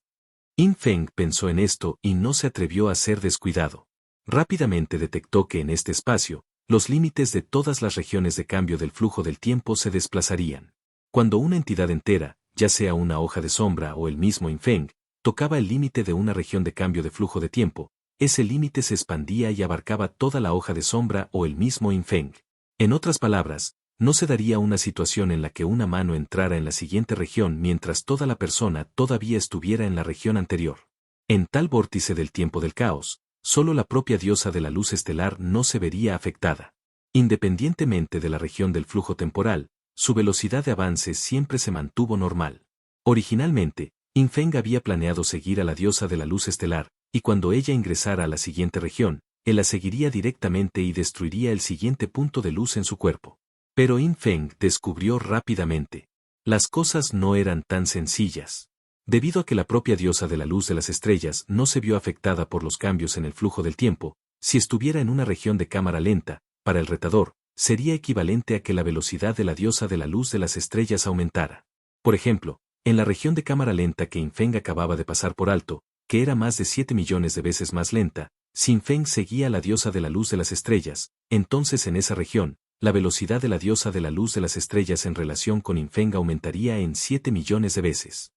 Infeng pensó en esto y no se atrevió a ser descuidado. Rápidamente detectó que en este espacio, los límites de todas las regiones de cambio del flujo del tiempo se desplazarían. Cuando una entidad entera, ya sea una hoja de sombra o el mismo Infeng, tocaba el límite de una región de cambio de flujo de tiempo, ese límite se expandía y abarcaba toda la hoja de sombra o el mismo Infeng. En otras palabras, no se daría una situación en la que una mano entrara en la siguiente región mientras toda la persona todavía estuviera en la región anterior. En tal vórtice del tiempo del caos, solo la propia diosa de la luz estelar no se vería afectada. Independientemente de la región del flujo temporal, su velocidad de avance siempre se mantuvo normal. Originalmente, Infeng había planeado seguir a la diosa de la luz estelar, y cuando ella ingresara a la siguiente región, él la seguiría directamente y destruiría el siguiente punto de luz en su cuerpo. Pero Infeng descubrió rápidamente. Las cosas no eran tan sencillas. Debido a que la propia diosa de la luz de las estrellas no se vio afectada por los cambios en el flujo del tiempo, si estuviera en una región de cámara lenta, para el retador, sería equivalente a que la velocidad de la diosa de la luz de las estrellas aumentara. Por ejemplo, en la región de cámara lenta que Infeng acababa de pasar por alto, que era más de 7 millones de veces más lenta, si Infeng seguía a la diosa de la luz de las estrellas, entonces en esa región, la velocidad de la diosa de la luz de las estrellas en relación con Infeng aumentaría en 7 millones de veces.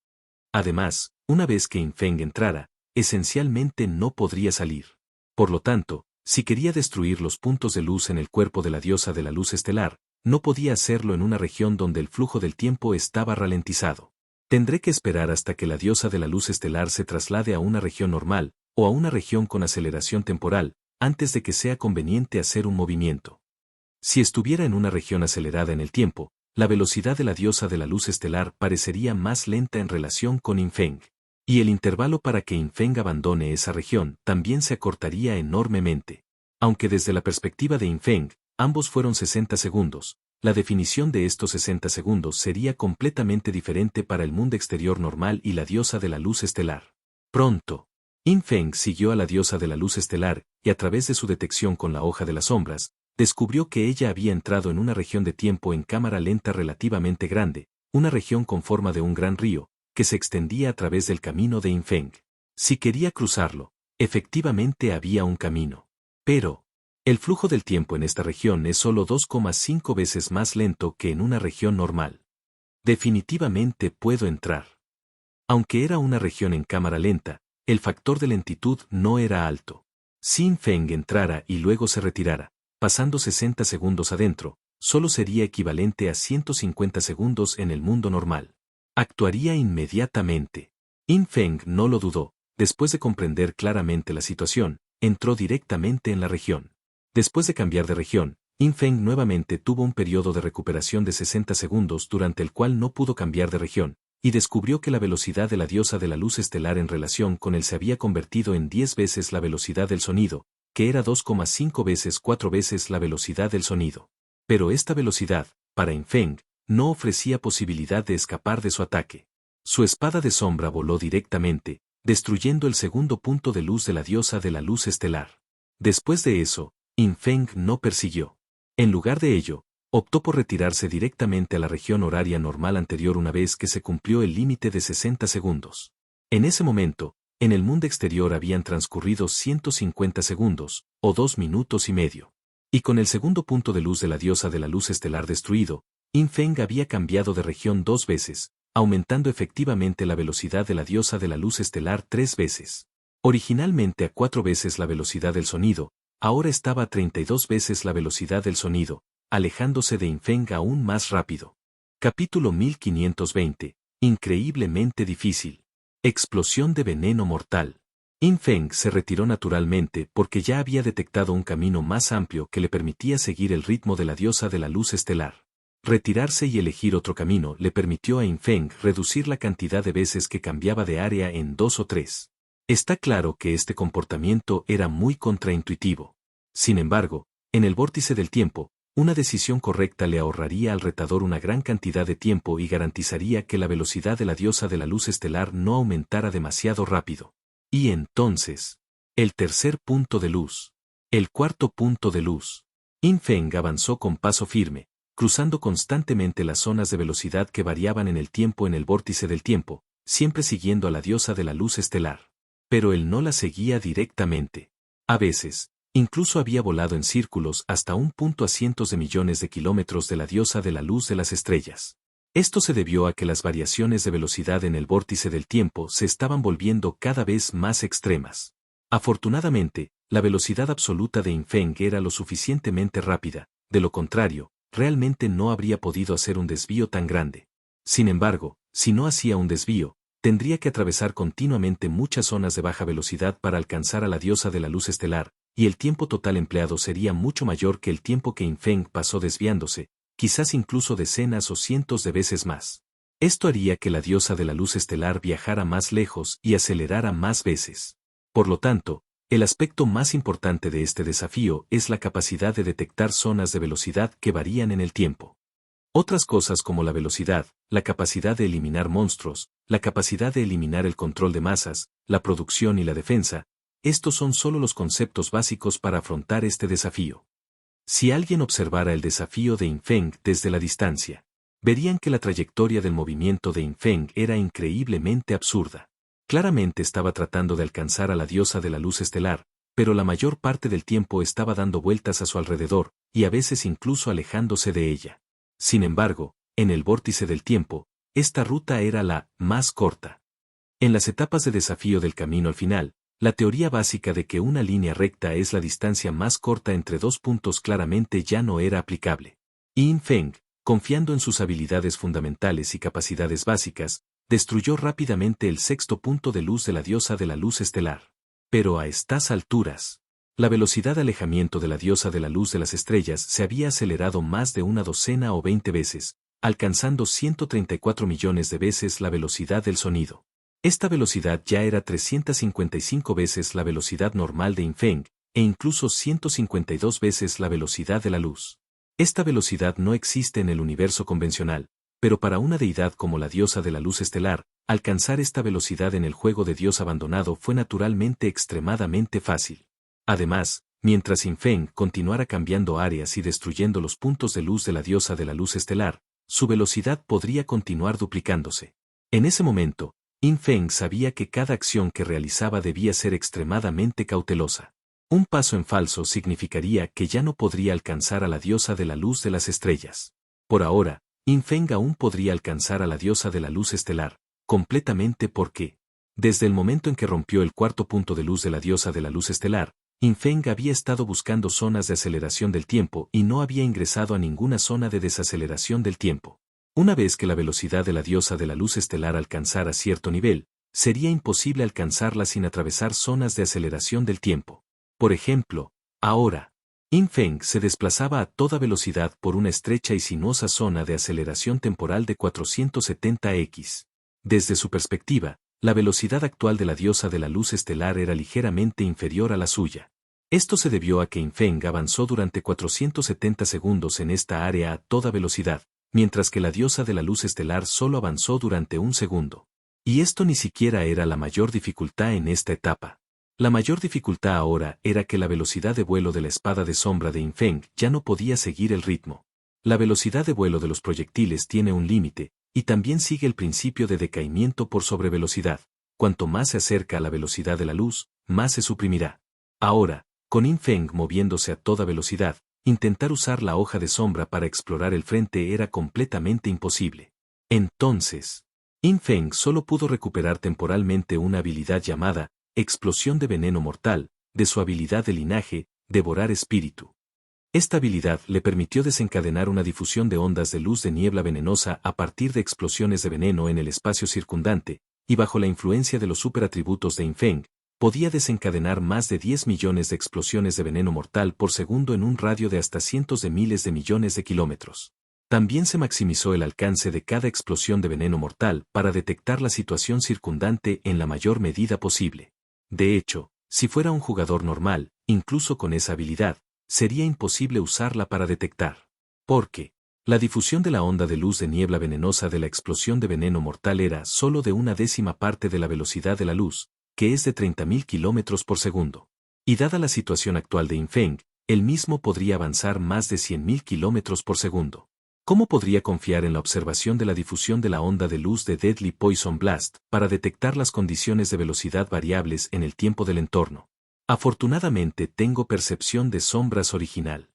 Además, una vez que Infeng entrara, esencialmente no podría salir. Por lo tanto, si quería destruir los puntos de luz en el cuerpo de la diosa de la luz estelar, no podía hacerlo en una región donde el flujo del tiempo estaba ralentizado. Tendré que esperar hasta que la diosa de la luz estelar se traslade a una región normal, o a una región con aceleración temporal, antes de que sea conveniente hacer un movimiento. Si estuviera en una región acelerada en el tiempo, la velocidad de la diosa de la luz estelar parecería más lenta en relación con Infeng. Y el intervalo para que Infeng abandone esa región también se acortaría enormemente. Aunque desde la perspectiva de Infeng, ambos fueron 60 segundos, la definición de estos 60 segundos sería completamente diferente para el mundo exterior normal y la diosa de la luz estelar. Pronto, Infeng siguió a la diosa de la luz estelar, y a través de su detección con la hoja de las sombras, descubrió que ella había entrado en una región de tiempo en cámara lenta relativamente grande, una región con forma de un gran río, que se extendía a través del camino de Infeng. Si quería cruzarlo, efectivamente había un camino. Pero, el flujo del tiempo en esta región es solo 2,5 veces más lento que en una región normal. Definitivamente puedo entrar. Aunque era una región en cámara lenta, el factor de lentitud no era alto. Si Infeng entrara y luego se retirara, pasando 60 segundos adentro, solo sería equivalente a 150 segundos en el mundo normal. Actuaría inmediatamente. Infeng no lo dudó, después de comprender claramente la situación, entró directamente en la región. Después de cambiar de región, Infeng nuevamente tuvo un periodo de recuperación de 60 segundos durante el cual no pudo cambiar de región, y descubrió que la velocidad de la diosa de la luz estelar en relación con él se había convertido en 10 veces la velocidad del sonido, que era 2,5 veces 4 veces la velocidad del sonido. Pero esta velocidad, para Infeng, no ofrecía posibilidad de escapar de su ataque. Su espada de sombra voló directamente, destruyendo el segundo punto de luz de la diosa de la luz estelar. Después de eso, Infeng no persiguió. En lugar de ello, optó por retirarse directamente a la región horaria normal anterior una vez que se cumplió el límite de 60 segundos. En ese momento, en el mundo exterior habían transcurrido 150 segundos, o 2 minutos y medio. Y con el segundo punto de luz de la diosa de la luz estelar destruido, Infeng había cambiado de región 2 veces, aumentando efectivamente la velocidad de la diosa de la luz estelar 3 veces. Originalmente a 4 veces la velocidad del sonido, ahora estaba a 32 veces la velocidad del sonido, alejándose de Infeng aún más rápido. Capítulo 1520. Increíblemente difícil. Explosión de veneno mortal. Infeng se retiró naturalmente porque ya había detectado un camino más amplio que le permitía seguir el ritmo de la diosa de la luz estelar. Retirarse y elegir otro camino le permitió a Infeng reducir la cantidad de veces que cambiaba de área en 2 o 3. Está claro que este comportamiento era muy contraintuitivo. Sin embargo, en el vórtice del tiempo, una decisión correcta le ahorraría al retador una gran cantidad de tiempo y garantizaría que la velocidad de la diosa de la luz estelar no aumentara demasiado rápido. Y entonces, el tercer punto de luz. El cuarto punto de luz. Infeng avanzó con paso firme, cruzando constantemente las zonas de velocidad que variaban en el tiempo en el vórtice del tiempo, siempre siguiendo a la diosa de la luz estelar. Pero él no la seguía directamente. A veces, incluso había volado en círculos hasta un punto a cientos de millones de kilómetros de la diosa de la luz de las estrellas. Esto se debió a que las variaciones de velocidad en el vórtice del tiempo se estaban volviendo cada vez más extremas. Afortunadamente, la velocidad absoluta de Infeng era lo suficientemente rápida, de lo contrario, realmente no habría podido hacer un desvío tan grande. Sin embargo, si no hacía un desvío, tendría que atravesar continuamente muchas zonas de baja velocidad para alcanzar a la diosa de la luz estelar, y el tiempo total empleado sería mucho mayor que el tiempo que Infeng pasó desviándose, quizás incluso decenas o cientos de veces más. Esto haría que la diosa de la luz estelar viajara más lejos y acelerara más veces. Por lo tanto, el aspecto más importante de este desafío es la capacidad de detectar zonas de velocidad que varían en el tiempo. Otras cosas como la velocidad, la capacidad de eliminar monstruos, la capacidad de eliminar el control de masas, la producción y la defensa, estos son solo los conceptos básicos para afrontar este desafío. Si alguien observara el desafío de Infeng desde la distancia, verían que la trayectoria del movimiento de Infeng era increíblemente absurda. Claramente estaba tratando de alcanzar a la diosa de la luz estelar, pero la mayor parte del tiempo estaba dando vueltas a su alrededor, y a veces incluso alejándose de ella. Sin embargo, en el vórtice del tiempo, esta ruta era la más corta. En las etapas de desafío del camino al final, la teoría básica de que una línea recta es la distancia más corta entre dos puntos claramente ya no era aplicable. Infeng, confiando en sus habilidades fundamentales y capacidades básicas, destruyó rápidamente el sexto punto de luz de la diosa de la luz estelar. Pero a estas alturas, la velocidad de alejamiento de la diosa de la luz de las estrellas se había acelerado más de una docena o 20 veces, alcanzando 134 millones de veces la velocidad del sonido. Esta velocidad ya era 355 veces la velocidad normal de Infeng, e incluso 152 veces la velocidad de la luz. Esta velocidad no existe en el universo convencional, pero para una deidad como la diosa de la luz estelar, alcanzar esta velocidad en el juego de Dios abandonado fue naturalmente extremadamente fácil. Además, mientras Infeng continuara cambiando áreas y destruyendo los puntos de luz de la diosa de la luz estelar, su velocidad podría continuar duplicándose. En ese momento, Infeng sabía que cada acción que realizaba debía ser extremadamente cautelosa. Un paso en falso significaría que ya no podría alcanzar a la diosa de la luz de las estrellas. Por ahora, Infeng aún podría alcanzar a la diosa de la luz estelar, completamente porque, desde el momento en que rompió el cuarto punto de luz de la diosa de la luz estelar, Infeng había estado buscando zonas de aceleración del tiempo y no había ingresado a ninguna zona de desaceleración del tiempo. Una vez que la velocidad de la diosa de la luz estelar alcanzara cierto nivel, sería imposible alcanzarla sin atravesar zonas de aceleración del tiempo. Por ejemplo, ahora, Infeng se desplazaba a toda velocidad por una estrecha y sinuosa zona de aceleración temporal de 470x. Desde su perspectiva, la velocidad actual de la diosa de la luz estelar era ligeramente inferior a la suya. Esto se debió a que Infeng avanzó durante 470 segundos en esta área a toda velocidad, mientras que la diosa de la luz estelar solo avanzó durante un segundo. Y esto ni siquiera era la mayor dificultad en esta etapa. La mayor dificultad ahora era que la velocidad de vuelo de la espada de sombra de Infeng ya no podía seguir el ritmo. La velocidad de vuelo de los proyectiles tiene un límite, y también sigue el principio de decaimiento por sobrevelocidad. Cuanto más se acerca a la velocidad de la luz, más se suprimirá. Ahora, con Infeng moviéndose a toda velocidad, intentar usar la hoja de sombra para explorar el frente era completamente imposible. Entonces, Infeng solo pudo recuperar temporalmente una habilidad llamada explosión de veneno mortal, de su habilidad de linaje, devorar espíritu. Esta habilidad le permitió desencadenar una difusión de ondas de luz de niebla venenosa a partir de explosiones de veneno en el espacio circundante, y bajo la influencia de los superatributos de Infeng, podía desencadenar más de 10 millones de explosiones de veneno mortal por segundo en un radio de hasta cientos de miles de millones de kilómetros. También se maximizó el alcance de cada explosión de veneno mortal para detectar la situación circundante en la mayor medida posible. De hecho, si fuera un jugador normal, incluso con esa habilidad, sería imposible usarla para detectar. Porque la difusión de la onda de luz de niebla venenosa de la explosión de veneno mortal era solo de una décima parte de la velocidad de la luz, que es de 30.000 kilómetros por segundo. Y dada la situación actual de Infeng, él mismo podría avanzar más de 100.000 kilómetros por segundo. ¿Cómo podría confiar en la observación de la difusión de la onda de luz de Deadly Poison Blast para detectar las condiciones de velocidad variables en el tiempo del entorno? Afortunadamente tengo percepción de sombras original.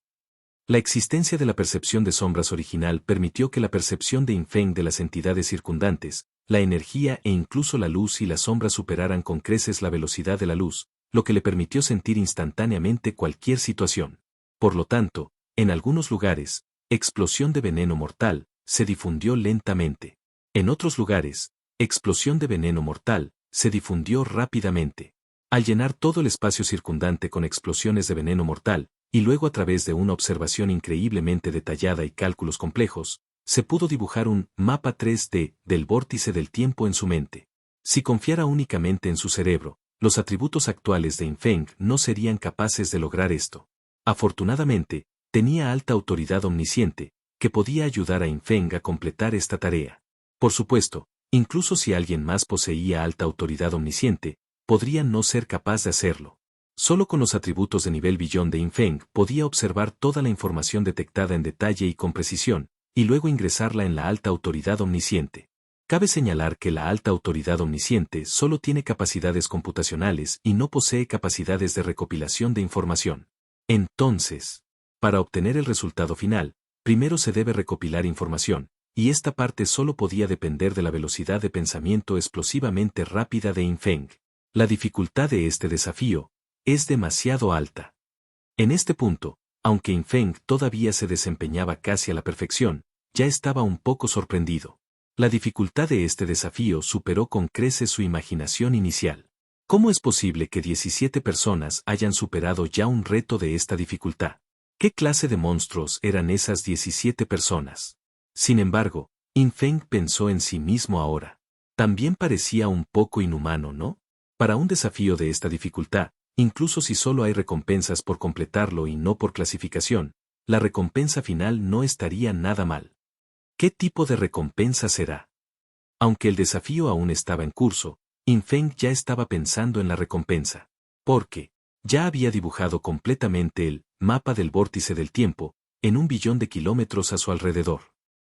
La existencia de la percepción de sombras original permitió que la percepción de Infeng de las entidades circundantes, la energía e incluso la luz y las sombras superaran con creces la velocidad de la luz, lo que le permitió sentir instantáneamente cualquier situación. Por lo tanto, en algunos lugares, explosión de veneno mortal, se difundió lentamente. En otros lugares, explosión de veneno mortal, se difundió rápidamente. Al llenar todo el espacio circundante con explosiones de veneno mortal, y luego a través de una observación increíblemente detallada y cálculos complejos, se pudo dibujar un mapa 3D del vórtice del tiempo en su mente. Si confiara únicamente en su cerebro, los atributos actuales de Infeng no serían capaces de lograr esto. Afortunadamente, tenía alta autoridad omnisciente, que podía ayudar a Infeng a completar esta tarea. Por supuesto, incluso si alguien más poseía alta autoridad omnisciente, podría no ser capaz de hacerlo. Solo con los atributos de nivel billón de Infeng podía observar toda la información detectada en detalle y con precisión, y luego ingresarla en la alta autoridad omnisciente. Cabe señalar que la alta autoridad omnisciente solo tiene capacidades computacionales y no posee capacidades de recopilación de información. Entonces, para obtener el resultado final, primero se debe recopilar información, y esta parte solo podía depender de la velocidad de pensamiento explosivamente rápida de Infeng. La dificultad de este desafío es demasiado alta. En este punto, aunque Infeng todavía se desempeñaba casi a la perfección, ya estaba un poco sorprendido. La dificultad de este desafío superó con creces su imaginación inicial. ¿Cómo es posible que 17 personas hayan superado ya un reto de esta dificultad? ¿Qué clase de monstruos eran esas 17 personas? Sin embargo, Infeng pensó en sí mismo ahora. También parecía un poco inhumano, ¿no? Para un desafío de esta dificultad, incluso si solo hay recompensas por completarlo y no por clasificación, la recompensa final no estaría nada mal. ¿Qué tipo de recompensa será? Aunque el desafío aún estaba en curso, Infeng ya estaba pensando en la recompensa. Porque ya había dibujado completamente el mapa del vórtice del tiempo, en 1.000.000.000 de kilómetros a su alrededor.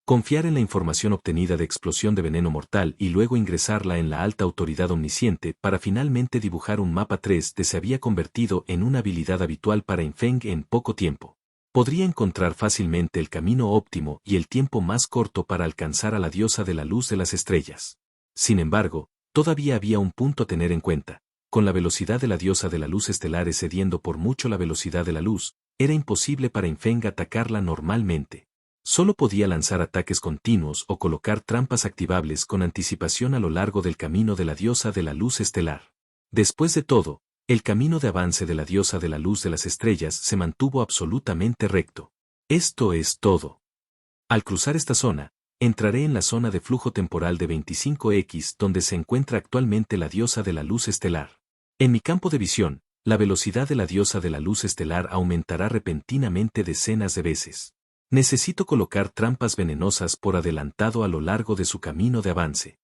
Confiar en la información obtenida de explosión de veneno mortal y luego ingresarla en la alta autoridad omnisciente para finalmente dibujar un mapa 3D se había convertido en una habilidad habitual para Infeng en poco tiempo. Podría encontrar fácilmente el camino óptimo y el tiempo más corto para alcanzar a la diosa de la luz de las estrellas. Sin embargo, todavía había un punto a tener en cuenta. Con la velocidad de la diosa de la luz estelar excediendo por mucho la velocidad de la luz, era imposible para Infeng atacarla normalmente. Solo podía lanzar ataques continuos o colocar trampas activables con anticipación a lo largo del camino de la diosa de la luz estelar. Después de todo, el camino de avance de la diosa de la luz de las estrellas se mantuvo absolutamente recto. Esto es todo. Al cruzar esta zona, entraré en la zona de flujo temporal de 25X donde se encuentra actualmente la diosa de la luz estelar. En mi campo de visión, la velocidad de la diosa de la luz estelar aumentará repentinamente decenas de veces. Necesito colocar trampas venenosas por adelantado a lo largo de su camino de avance.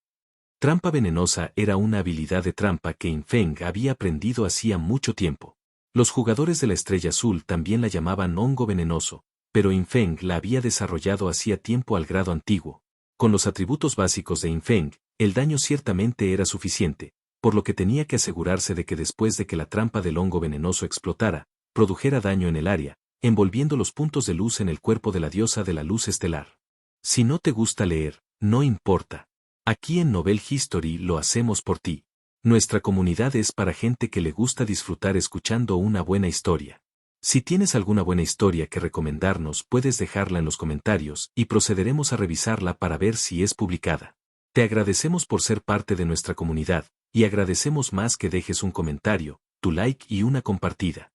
Trampa venenosa era una habilidad de trampa que Infeng había aprendido hacía mucho tiempo. Los jugadores de la Estrella Azul también la llamaban hongo venenoso, pero Infeng la había desarrollado hacía tiempo al grado antiguo. Con los atributos básicos de Infeng, el daño ciertamente era suficiente, por lo que tenía que asegurarse de que después de que la trampa del hongo venenoso explotara, produjera daño en el área, envolviendo los puntos de luz en el cuerpo de la diosa de la luz estelar. Si no te gusta leer, no importa. Aquí en Novel History lo hacemos por ti. Nuestra comunidad es para gente que le gusta disfrutar escuchando una buena historia. Si tienes alguna buena historia que recomendarnos, puedes dejarla en los comentarios y procederemos a revisarla para ver si es publicada. Te agradecemos por ser parte de nuestra comunidad, y agradecemos más que dejes un comentario, tu like y una compartida.